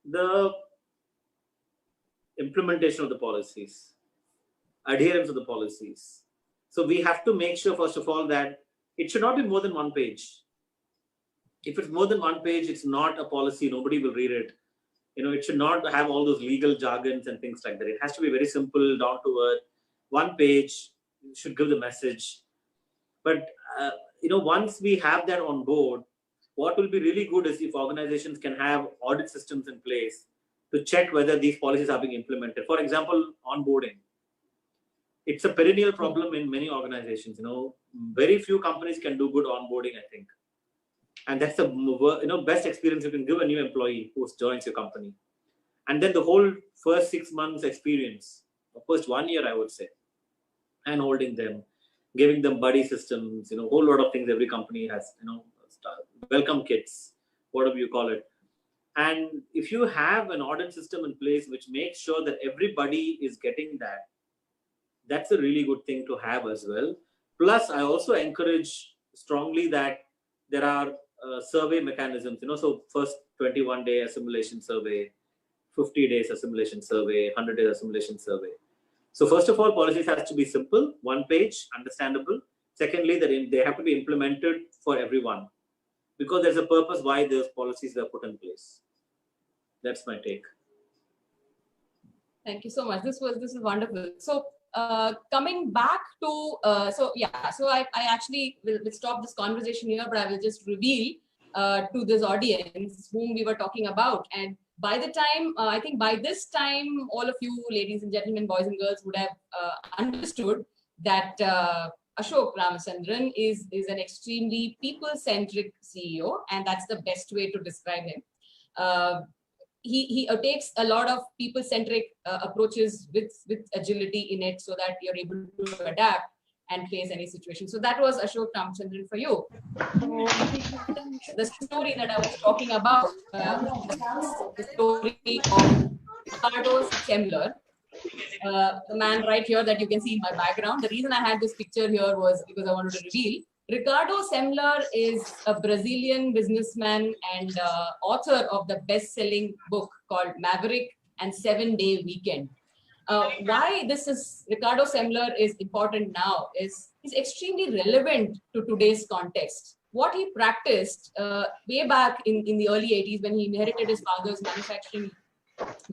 the implementation of the policies, adherence of the policies. So we have to make sure, first of all, that it should not be more than 1 page. If it's more than 1 page, it's not a policy. Nobody will read it. It should not have all those legal jargons and things like that. It has to be very simple, down to earth. 1 page should give the message. But, once we have that on board, what will be really good is if organizations can have audit systems in place to check whether these policies are being implemented. For example, onboarding. It's a perennial problem in many organizations. Very few companies can do good onboarding, I think. And that's the best experience you can give a new employee who joins your company. And then the whole first 6 months experience, the first 1 year, I would say, and holding them, giving them buddy systems, a whole lot of things every company has, welcome kits, whatever you call it. And if you have an audit system in place which makes sure that everybody is getting that, that's a really good thing to have as well. Plus, I also encourage strongly that there are survey mechanisms, so first 21-day assimilation survey, 50 days assimilation survey, 100-day assimilation survey. So first of all, policies has to be simple, 1 page, understandable. Secondly, that they have to be implemented for everyone, because there's a purpose why those policies were put in place. That's my take. Thank you so much. This is wonderful. So coming back to, so I actually will stop this conversation here, but I will just reveal to this audience whom we were talking about. And by the time, I think by this time, all of you ladies and gentlemen, boys and girls would have understood that Ashok Ramachandran is an extremely people-centric CEO, and that's the best way to describe him. he takes a lot of people-centric approaches with agility in it, so that you're able to adapt and face any situation. So that was Ashok Ramachandran for you. The story that I was talking about, the story of Ricardo Semler, the man right here that you can see in my background. The reason I had this picture here was because I wanted to reveal Ricardo Semler is a Brazilian businessman and author of the best-selling book called Maverick and 7-Day Weekend. Why this is Ricardo Semler is important now is he's extremely relevant to today's context. What he practiced way back in the early 80s when he inherited his father's manufacturing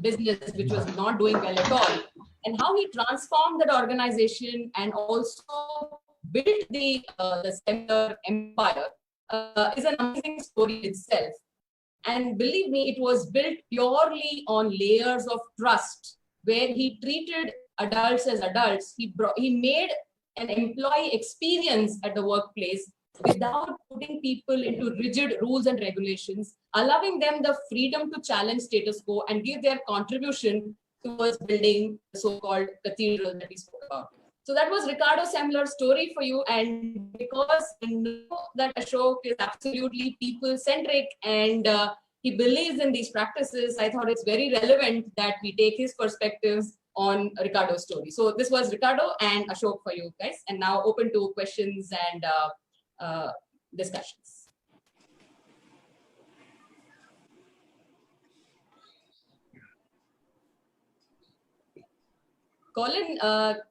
business, which was not doing well at all, and how he transformed that organization and also built the Semler empire is an amazing story itself. And believe me, it was built purely on layers of trust, where he treated adults as adults. He made an employee experience at the workplace without putting people into rigid rules and regulations, allowing them the freedom to challenge status quo and give their contribution towards building the so-called cathedral that we spoke about. So that was Ricardo Semler's story for you. And because I know that Ashok is absolutely people-centric and he believes in these practices, I thought it's very relevant that we take his perspectives on Ricardo's story. So this was Ricardo and Ashok for you guys. And now open to questions and discussions. Colin,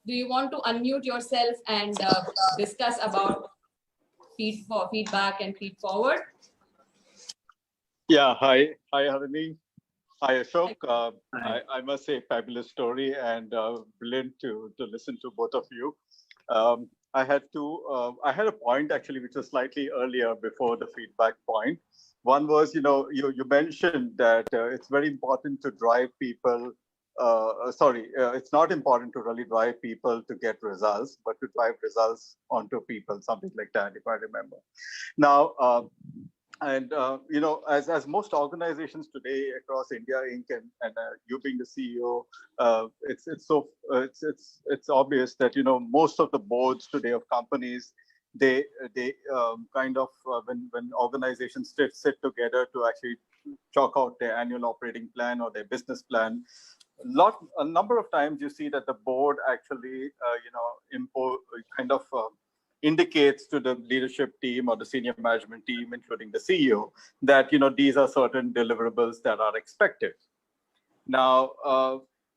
do you want to unmute yourself and discuss about feedback and feed forward? Yeah, hi Harini. Hi Ashok. I must say, fabulous story and brilliant to listen to both of you. I had a point actually, which was slightly earlier before the feedback point. One was, you mentioned that it's very important to drive people. It's not important to really drive people to get results, but to drive results onto people, something like that, if I remember. Now, as most organizations today across India Inc. and you being the CEO, it's obvious that most of the boards today of companies, they when organizations sit together to actually chalk out their annual operating plan or their business plan, a number of times you see that the board actually indicates to the leadership team or the senior management team, including the CEO, that these are certain deliverables that are expected. Now,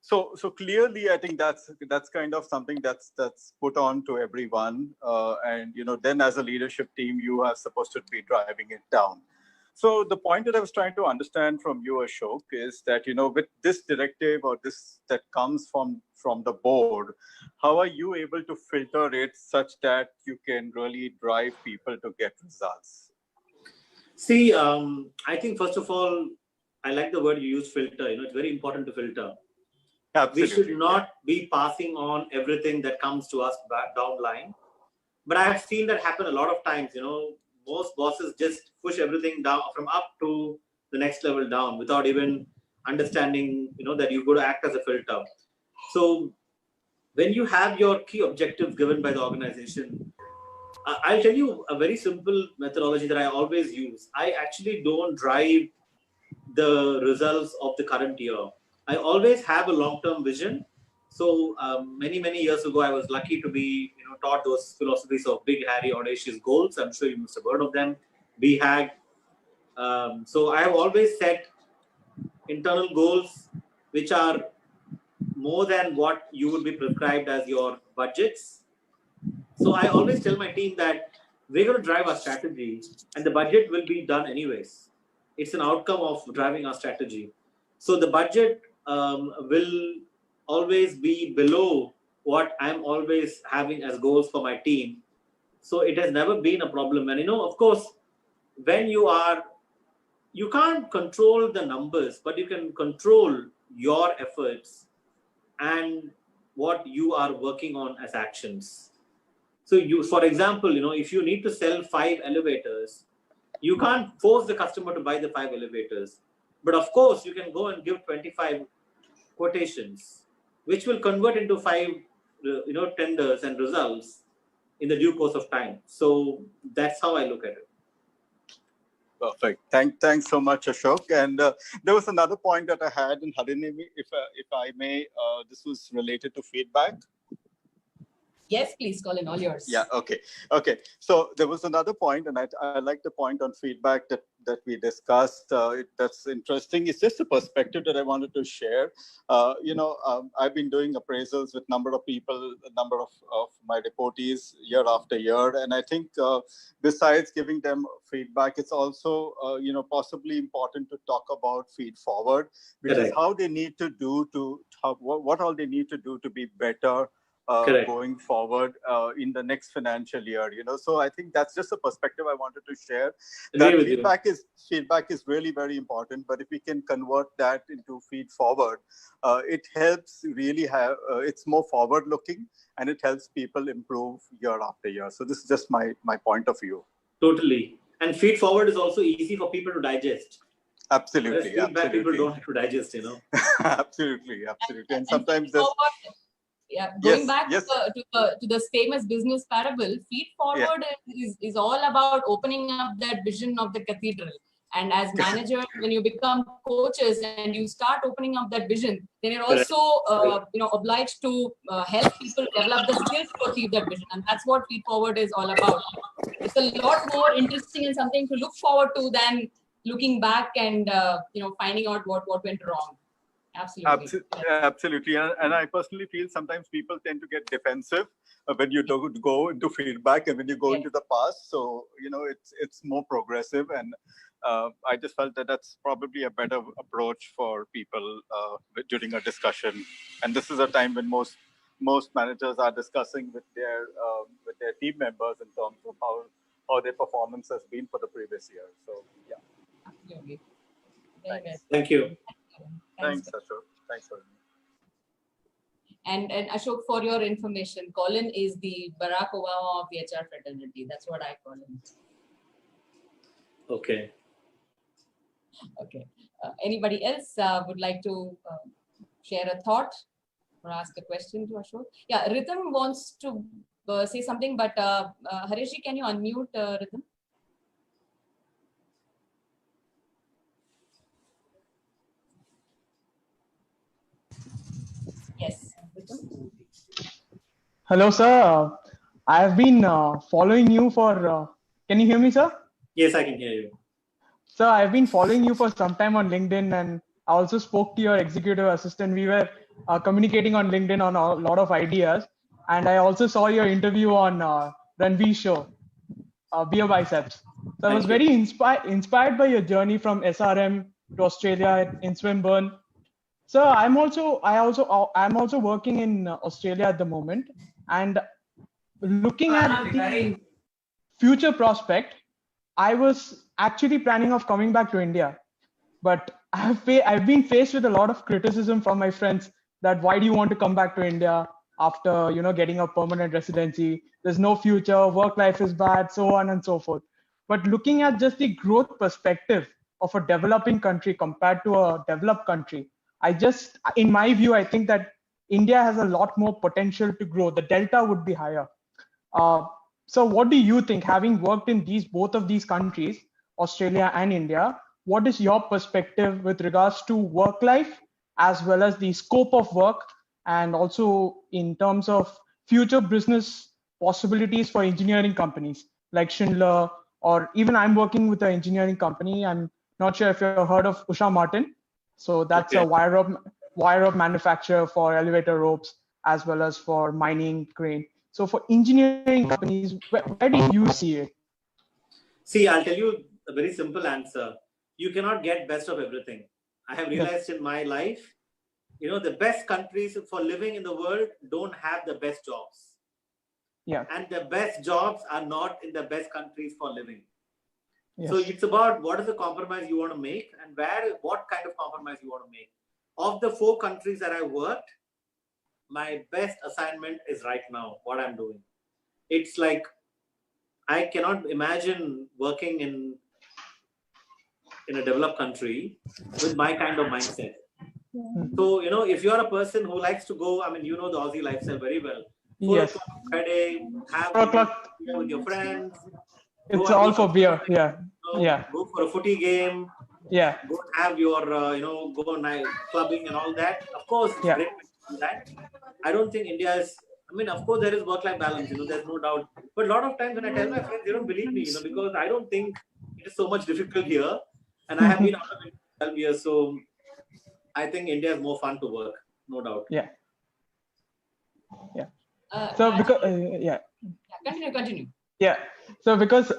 so clearly, I think that's kind of something that's put on to everyone, and then as a leadership team, you are supposed to be driving it down. So the point that I was trying to understand from you, Ashok, is that with this directive or this that comes from the board, how are you able to filter it such that you can really drive people to get results? See, I think first of all, I like the word you use, filter. It's very important to filter. Absolutely. We should not be passing on everything that comes to us back down the line. But I have seen that happen a lot of times. Most bosses just push everything down from up to the next level down without even understanding, that you've got to act as a filter. So when you have your key objectives given by the organization, I'll tell you a very simple methodology that I always use. I actually don't drive the results of the current year. I always have a long-term vision. So many years ago, I was lucky to be taught those philosophies of big, hairy, audacious goals. I'm sure you must have heard of them. BHAG. So I have always set internal goals which are more than what you would be prescribed as your budgets. So I always tell my team that we're going to drive our strategy and the budget will be done anyways. It's an outcome of driving our strategy. So the budget will always be below what I'm always having as goals for my team. So it has never been a problem. And of course, when you can't control the numbers, but you can control your efforts and what you are working on as actions. So for example, if you need to sell 5 elevators, you can't force the customer to buy the 5 elevators. But of course, you can go and give 25 quotations, which will convert into 5, tenders and results in the due course of time. So that's how I look at it. Perfect. Thanks so much, Ashok. And there was another point that I had, and Harini, if I may, this was related to feedback. Yes, please, Colin, all yours. Yeah. Okay. So there was another point, and I like the point on feedback that we discussed. That's interesting. It's just a perspective that I wanted to share. I've been doing appraisals with number of people, a number of my reportees year after year, and I think besides giving them feedback, it's also possibly important to talk about feed forward, which is how they need to do what all they need to do to be better. Going forward in the next financial year, so I think that's just a perspective I wanted to share. That feedback is really very important, but if we can convert that into feed forward, it helps really have it's more forward looking, and it helps people improve year after year. So this is just my point of view. Totally. And feed forward is also easy for people to digest. Absolutely. Feedback people don't have to digest, Absolutely. And sometimes there's going back to the famous business parable, feed forward is all about opening up that vision of the cathedral. And as managers, when you become coaches and you start opening up that vision, then you're also obliged to help people develop the skills to achieve that vision. And that's what feed forward is all about. It's a lot more interesting and something to look forward to than looking back and finding out what went wrong. Absolutely. And I personally feel sometimes people tend to get defensive when you don't go into feedback and when you go into the past. So, it's more progressive. And I just felt that that's probably a better approach for people during a discussion. And this is a time when most managers are discussing with their team members in terms of how their performance has been for the previous year. So, yeah. Absolutely. Thank you. Thanks, Ashok. Thanks for And Ashok, for your information, Colin is the Barack Obama of the HR fraternity. That's what I call him. Okay. Anybody else would like to share a thought or ask a question to Ashok? Yeah, Rhythm wants to say something, but Harishji, can you unmute Rhythm? Yes. Hello, sir. I have been following you for. Can you hear me, sir? Yes, I can hear you. Sir, I've been following you for some time on LinkedIn, and I also spoke to your executive assistant. We were communicating on LinkedIn on a lot of ideas, and I also saw your interview on Ranveer's show, Beer Biceps. So I was very inspired by your journey from SRM to Australia in Swinburne. So I'm also working in Australia at the moment, and looking at the future prospect, I was actually planning of coming back to India, but I've been faced with a lot of criticism from my friends that why do you want to come back to India after getting a permanent residency? There's no future, work life is bad, so on and so forth. But looking at just the growth perspective of a developing country compared to a developed country, in my view, I think that India has a lot more potential to grow. The delta would be higher. So what do you think, having worked in both of these countries, Australia and India, what is your perspective with regards to work life as well as the scope of work, and also in terms of future business possibilities for engineering companies like Schindler, or even I'm working with an engineering company. I'm not sure if you've heard of Usha Martin. So that's a wire rope manufacturer for elevator ropes as well as for mining crane. So for engineering companies, where do you see it? See, I'll tell you a very simple answer. You cannot get best of everything. I have realized in my life, the best countries for living in the world don't have the best jobs. Yeah. And the best jobs are not in the best countries for living. Yes. So it's about what is the compromise you want to make and what kind of compromise you want to make. Of the 4 countries that I worked, my best assignment is right now, what I'm doing. It's like, I cannot imagine working in in a developed country with my kind of mindset. So, if you're a person who likes to go, I mean, you know the Aussie lifestyle very well. 4 Yes. o'clock Friday, have 4 o'clock. beer with your friends. It's and all do for some- beer. Yeah. Yeah. Go for a footy game. Yeah. Go have your, go night clubbing and all that. Of course, it's Yeah. great to do that. I don't think India is. I mean, of course, there is work-life balance. There's no doubt. But a lot of times when I tell my friends, they don't believe me. Because I don't think it is so much difficult here, and I have been out of it for 12 years. So I think India is more fun to work, no doubt. Yeah. Yeah. So Rajiv, because yeah, continue. Yeah. So because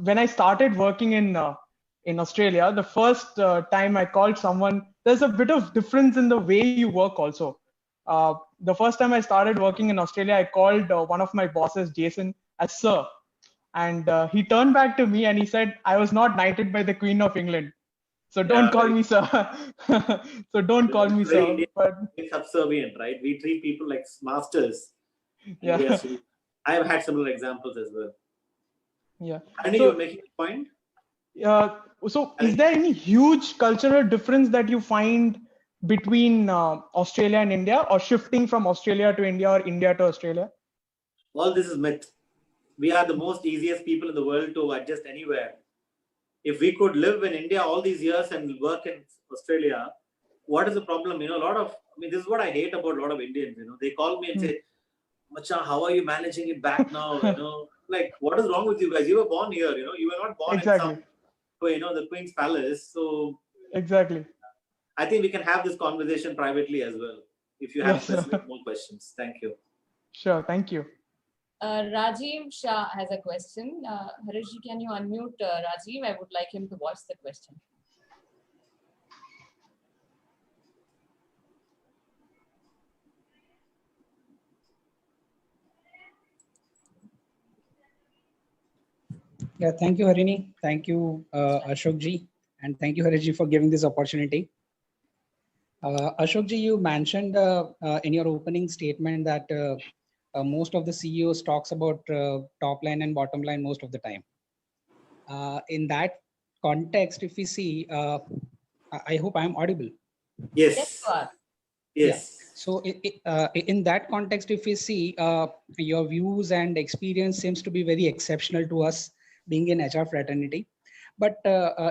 when I started working in Australia, the first time I called someone, there's a bit of difference in the way you work also. The first time I started working in Australia, I called one of my bosses, Jason, as sir, and he turned back to me and he said, "I was not knighted by the Queen of England, so don't call me sir." So don't call me Very sir. Indian, But subservient, right? We treat people like masters. yeah. Yes, I have had similar examples as well. Yeah. And So- you're making a point. So is there any huge cultural difference that you find between Australia and India, or shifting from Australia to India or India to Australia? All this is myth. We are the most easiest people in the world to adjust anywhere. If we could live in India all these years and work in Australia, what is the problem? This is what I hate about a lot of Indians. They call me and say, "Macha, how are you managing it back now?" Like, what is wrong with you guys? You were born here. You were not born Exactly. in the Queen's Palace. So Exactly. I think we can have this conversation privately as well. If you have Yes. specific more questions, thank you. Sure. Thank you. Rajiv Shah has a question. Harishji, can you unmute Rajiv? I would like him to watch the question. Yeah, thank you, Harini. Thank you, Ashok ji, and thank you, Harish ji, for giving this opportunity. Ashok ji, you mentioned in your opening statement that most of the CEOs talks about top line and bottom line most of the time. In that context, if we see, I hope I'm audible. Yes. Yes, you are. Yes. So in that context, if we see, your views and experience seems to be very exceptional to us being in HR fraternity. But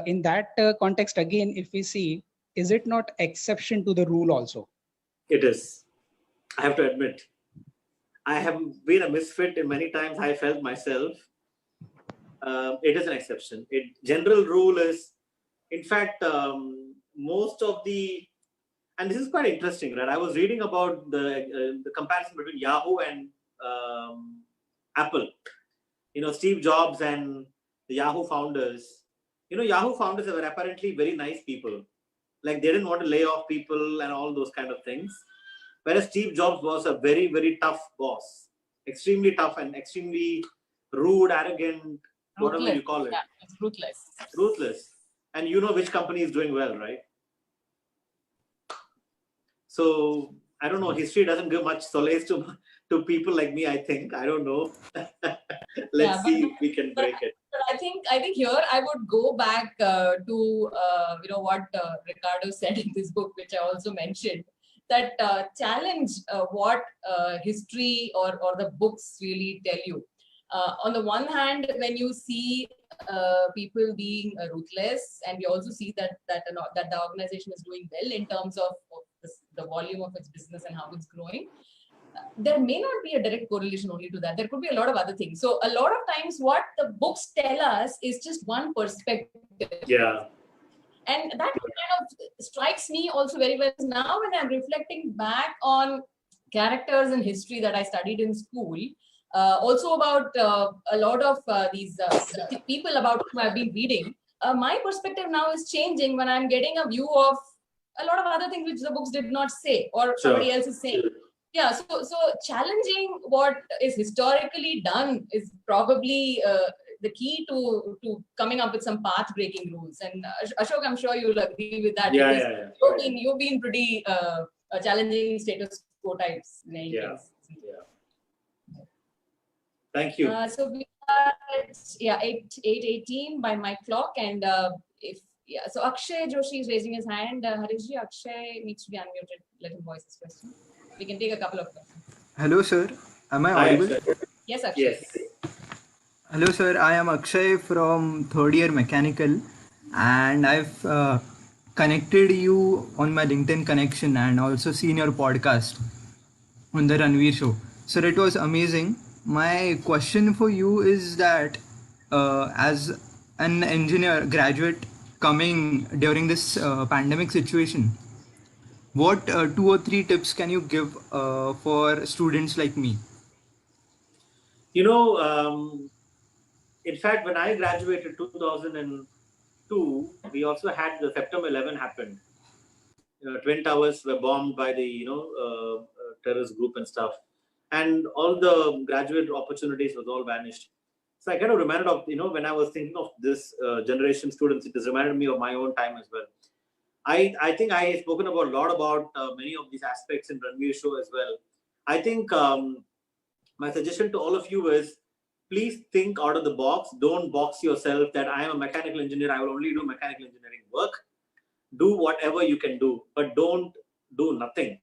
in that context, again, if we see, is it not exception to the rule also? It is. I have to admit. I have been a misfit in many times. I felt myself. It is an exception. General rule is, in fact, most of the, and this is quite interesting, right? I was reading about the comparison between Yahoo and Apple. Steve Jobs and the Yahoo founders. Yahoo founders were apparently very nice people. Like, they didn't want to lay off people and all those kind of things. Whereas Steve Jobs was a very, very tough boss. Extremely tough and extremely rude, arrogant, whatever you call it. Yeah, it's ruthless. Ruthless. And you know which company is doing well, right? So, I don't know. History doesn't give much solace to people like me, I think. I don't know. Let's see if we can break it. But I think here I would go back to what Ricardo said in this book, which I also mentioned, that challenge what history or the books really tell you. On the one hand, when you see people being ruthless, and we also see that the organization is doing well in terms of the volume of its business and how it's growing, there may not be a direct correlation only to that. There could be a lot of other things. So a lot of times what the books tell us is just one perspective. Yeah. And that kind of strikes me also very well. Now when I'm reflecting back on characters in history that I studied in school, also about a lot of these people about whom I've been reading, my perspective now is changing when I'm getting a view of a lot of other things which the books did not say or somebody else is saying. Yeah, so challenging what is historically done is probably the key to coming up with some path-breaking rules. And Ashok, I'm sure you'll agree with that. Yeah. You've been pretty challenging status quo types in any case. Yeah. Thank you. So It's, yeah, 8:18 by my clock. And so Akshay Joshi is raising his hand. Harishji, Akshay needs to be unmuted. Let him voice his question. We can take a couple of questions. Hello, sir. Am I Hi, audible? Akshay. Yes, Akshay. Yes. Hello, sir. I am Akshay from third year mechanical, and I've connected you on my LinkedIn connection and also seen your podcast on the Ranveer show. Sir, it was amazing. My question for you is that as an engineer graduate coming during this pandemic situation, what 2 or 3 tips can you give for students like me? You know, in fact, when I graduated 2002, we also had the September 11 happened. Twin Towers were bombed by the terrorist group and stuff, and all the graduate opportunities was all vanished. So I kind of reminded of when I was thinking of this generation students, it has reminded me of my own time as well. I think I have spoken about a lot about many of these aspects in Ranveer show as well. I think my suggestion to all of you is please think out of the box. Don't box yourself that I am a mechanical engineer. I will only do mechanical engineering work. Do whatever you can do, but don't do nothing.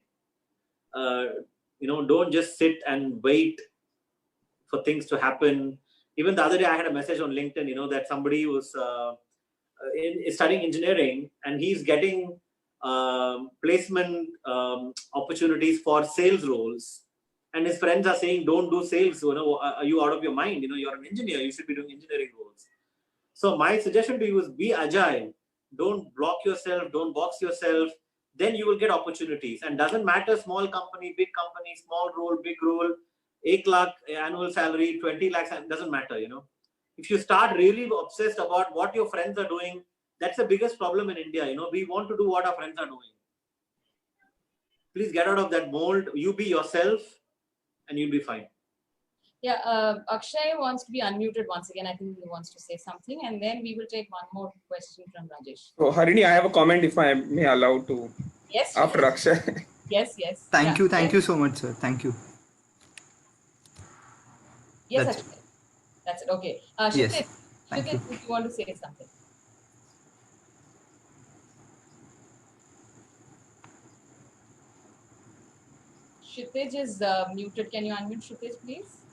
Don't just sit and wait for things to happen. Even the other day, I had a message on LinkedIn, that somebody was is studying engineering and he's getting placement opportunities for sales roles. And his friends are saying, don't do sales. Are you out of your mind? You're an engineer. You should be doing engineering roles. So my suggestion to you is be agile. Don't block yourself. Don't box yourself. Then you will get opportunities. And doesn't matter small company, big company, small role, big role, 8 lakh annual salary, 20 lakhs, doesn't matter, If you start really obsessed about what your friends are doing, that's the biggest problem in India. We want to do what our friends are doing. Please get out of that mold. You be yourself and you'll be fine. Yeah, Akshay wants to be unmuted once again. I think he wants to say something, and then we will take one more question from Rajesh. So, Harini, I have a comment if I may allow to. Yes. After Akshay. Yes. Thank you so much, sir. Thank you. Yes, That's Akshay. That's it. Okay. Yes. Thank Shukrit, you. if you want to say something. Kshitij is muted. Can you unmute Kshitij, please?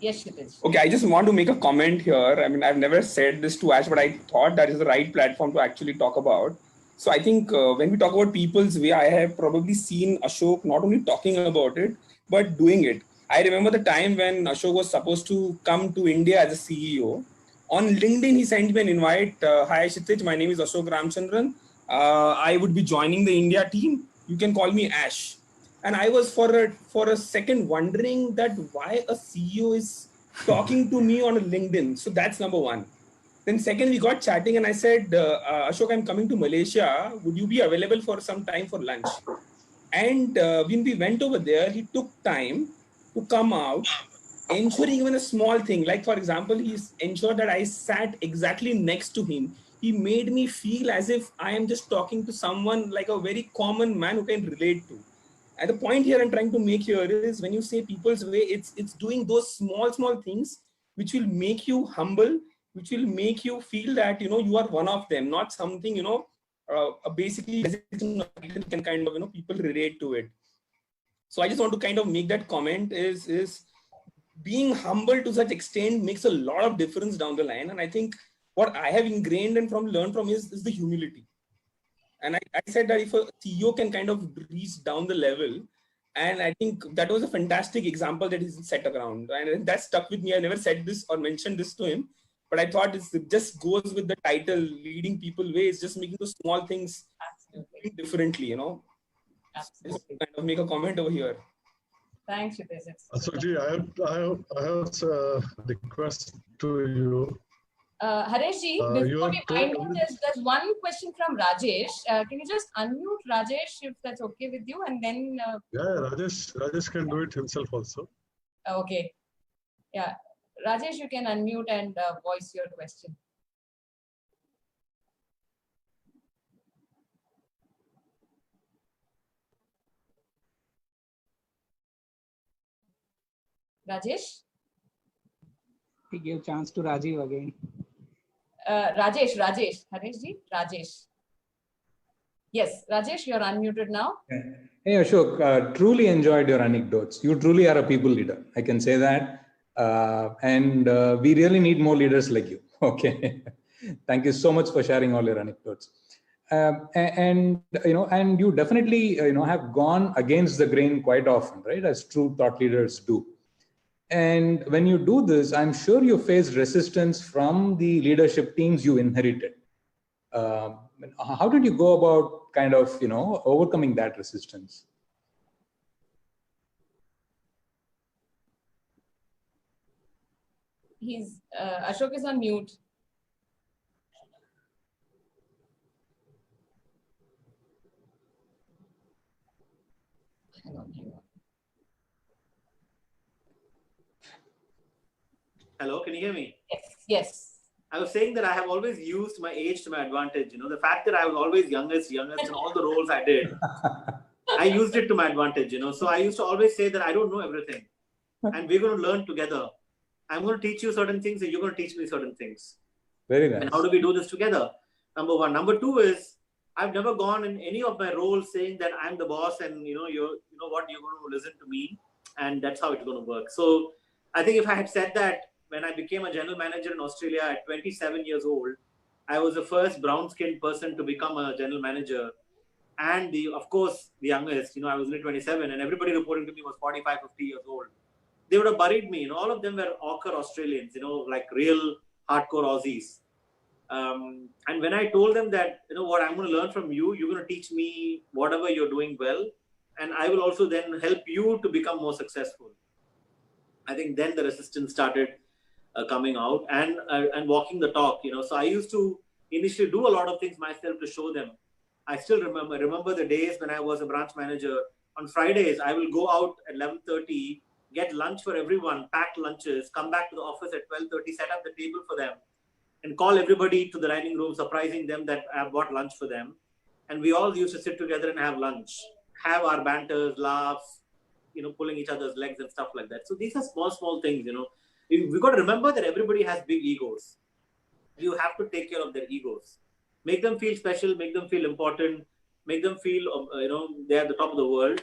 Yes, Kshitij. Okay, I just want to make a comment here. I mean, I've never said this to Ash, but I thought that is the right platform to actually talk about. So I think when we talk about people's way, I have probably seen Ashok not only talking about it, but doing it. I remember the time when Ashok was supposed to come to India as a CEO. On LinkedIn, he sent me an invite. Hi, Kshitij, my name is Ashok Ramchandran. I would be joining the India team. You can call me Ash. And I was for a second wondering that why a CEO is talking to me on a LinkedIn. So that's number one. Then second, we got chatting and I said, Ashok, I'm coming to Malaysia. Would you be available for some time for lunch? And when we went over there, he took time to come out, ensuring even a small thing. Like, for example, he's ensured that I sat exactly next to him. He made me feel as if I am just talking to someone like a very common man who can relate to. And the point here I'm trying to make here is when you say people's way, it's doing those small things which will make you humble, which will make you feel that, you are one of them, not something, basically can kind of, people relate to it. So I just want to kind of make that comment is being humble to such extent makes a lot of difference down the line. And I think what I have ingrained and learned from is the humility. And I said that if a CEO can kind of reach down the level, and I think that was a fantastic example that he's set around. And that stuck with me. I never said this or mentioned this to him, but I thought it just goes with the title, leading people way. It's just making those small things differently, Absolutely. Just kind of make a comment over here. Thanks, Kshitij. Ashokji, I have a request to you. Hareshji, before we find out, there's one question from Rajesh. Can you just unmute Rajesh if that's okay with you? And then. Yeah, Rajesh can do it himself also. Okay. Yeah. Rajesh, you can unmute and voice your question. Rajesh? We give chance to Rajiv again. Rajesh. Haresh ji, Rajesh. Yes, Rajesh, you're unmuted now. Hey Ashok, truly enjoyed your anecdotes. You truly are a people leader. I can say that. And we really need more leaders like you. Okay. Thank you so much for sharing all your anecdotes. And you definitely have gone against the grain quite often, right? As true thought leaders do. And when you do this, I'm sure you face resistance from the leadership teams you inherited. How did you go about kind of, overcoming that resistance? Ashok is on mute. Hang on. Hello, can you hear me? Yes. I was saying that I have always used my age to my advantage. The fact that I was always youngest in all the roles I did, I used it to my advantage, So I used to always say that I don't know everything and we're going to learn together. I'm going to teach you certain things and you're going to teach me certain things. Very nice. And how do we do this together? Number one. Number two is I've never gone in any of my roles saying that I'm the boss and you're going to listen to me and that's how it's going to work. So I think if I had said that when I became a general manager in Australia at 27 years old, I was the first brown-skinned person to become a general manager. And of course, the youngest, I was only 27 and everybody reporting to me was 45, 50 years old. They would have buried me. All of them were ochre Australians, like real hardcore Aussies. And when I told them that, what I'm going to learn from you, you're going to teach me whatever you're doing well. And I will also then help you to become more successful. I think then the resistance started coming out and walking the talk, So I used to initially do a lot of things myself to show them. I still remember the days when I was a branch manager. On Fridays, I will go out at 11:30, get lunch for everyone, pack lunches, come back to the office at 12:30, set up the table for them, and call everybody to the dining room, surprising them that I have bought lunch for them. And we all used to sit together and have lunch, have our banters, laughs, pulling each other's legs and stuff like that. So these are small things, We've got to remember that everybody has big egos. You have to take care of their egos. Make them feel special, make them feel important, make them feel, they're at the top of the world.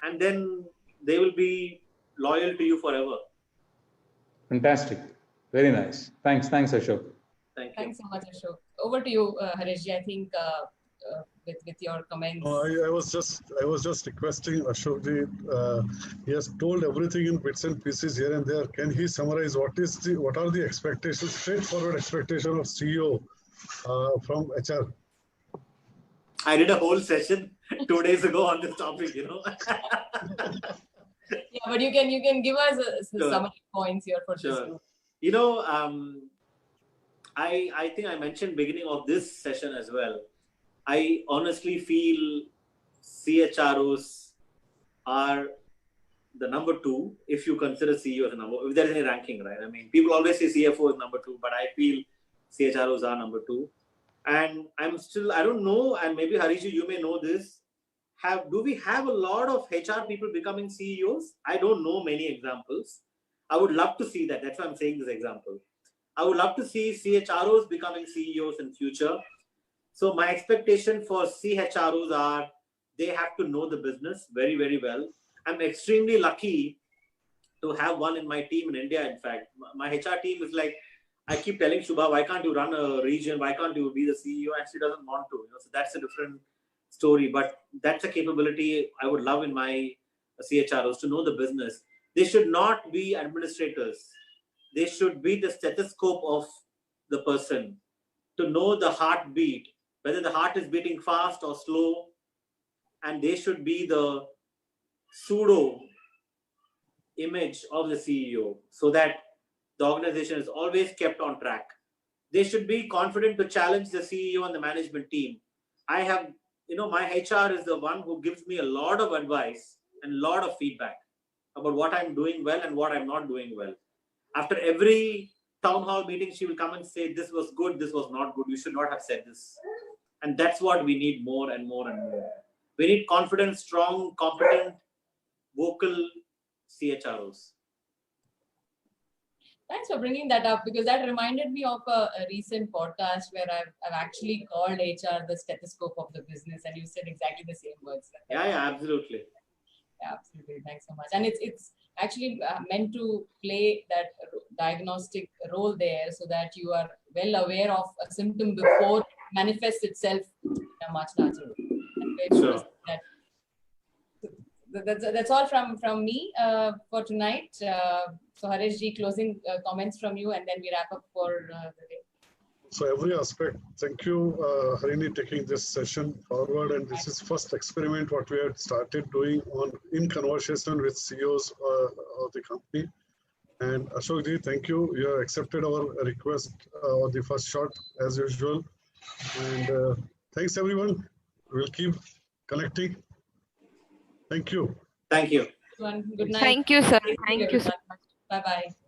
And then they will be loyal to you forever. Fantastic. Very nice. Thanks, Ashok. Thank you. Thanks so much, Ashok. Over to you, Hareshji. I think with your comments. I was just requesting Ashokji. He has told everything in bits and pieces here and there. Can he summarize what are the expectations, straightforward expectation of CEO from HR? I did a whole session 2 days ago on this topic, Yeah, but you can give us some points here for this. I think I mentioned beginning of this session as well. I honestly feel CHROs are the number 2 if you consider CEO as a number. If there is any ranking, right? I mean, people always say CFO is number 2, but I feel CHROs are number 2. And I don't know, and maybe Harishji, you may know this. Do we have a lot of HR people becoming CEOs? I don't know many examples. I would love to see that. That's why I'm saying this example. I would love to see CHROs becoming CEOs in future. So my expectation for CHROs are they have to know the business very, very well. I'm extremely lucky to have one in my team in India. In fact, my HR team is like, I keep telling Shubha, why can't you run a region? Why can't you be the CEO? And she doesn't want to. So that's a different story. But that's a capability I would love in my CHROs, to know the business. They should not be administrators. They should be the stethoscope of the person, to know the heartbeat, whether the heart is beating fast or slow. And they should be the pseudo image of the CEO, so that the organization is always kept on track. They should be confident to challenge the CEO and the management team. I have, my HR is the one who gives me a lot of advice and a lot of feedback about what I'm doing well and what I'm not doing well. After every town hall meeting, she will come and say, this was good, this was not good, you should not have said this. And that's what we need more and more and more. We need confident, strong, competent, vocal CHROs. Thanks for bringing that up, because that reminded me of a recent podcast where I've actually called HR the stethoscope of the business, and you said exactly the same words. Yeah, absolutely. Yeah, absolutely. Thanks so much. And it's actually meant to play that diagnostic role there, so that you are well aware of a symptom before it manifests itself in a much larger way. Sure. That's all from me for tonight. So Haresh ji, closing comments from you, and then we wrap up for the day. So every aspect, thank you, Harini, taking this session forward. And this is first experiment what we had started doing in conversation with CEOs of the company. And Ashok ji, thank you. You have accepted our request on the first shot as usual. And thanks everyone. We'll keep connecting. Thank you. Thank you. Good night. Thank you, sir. Thank you so much. Bye bye.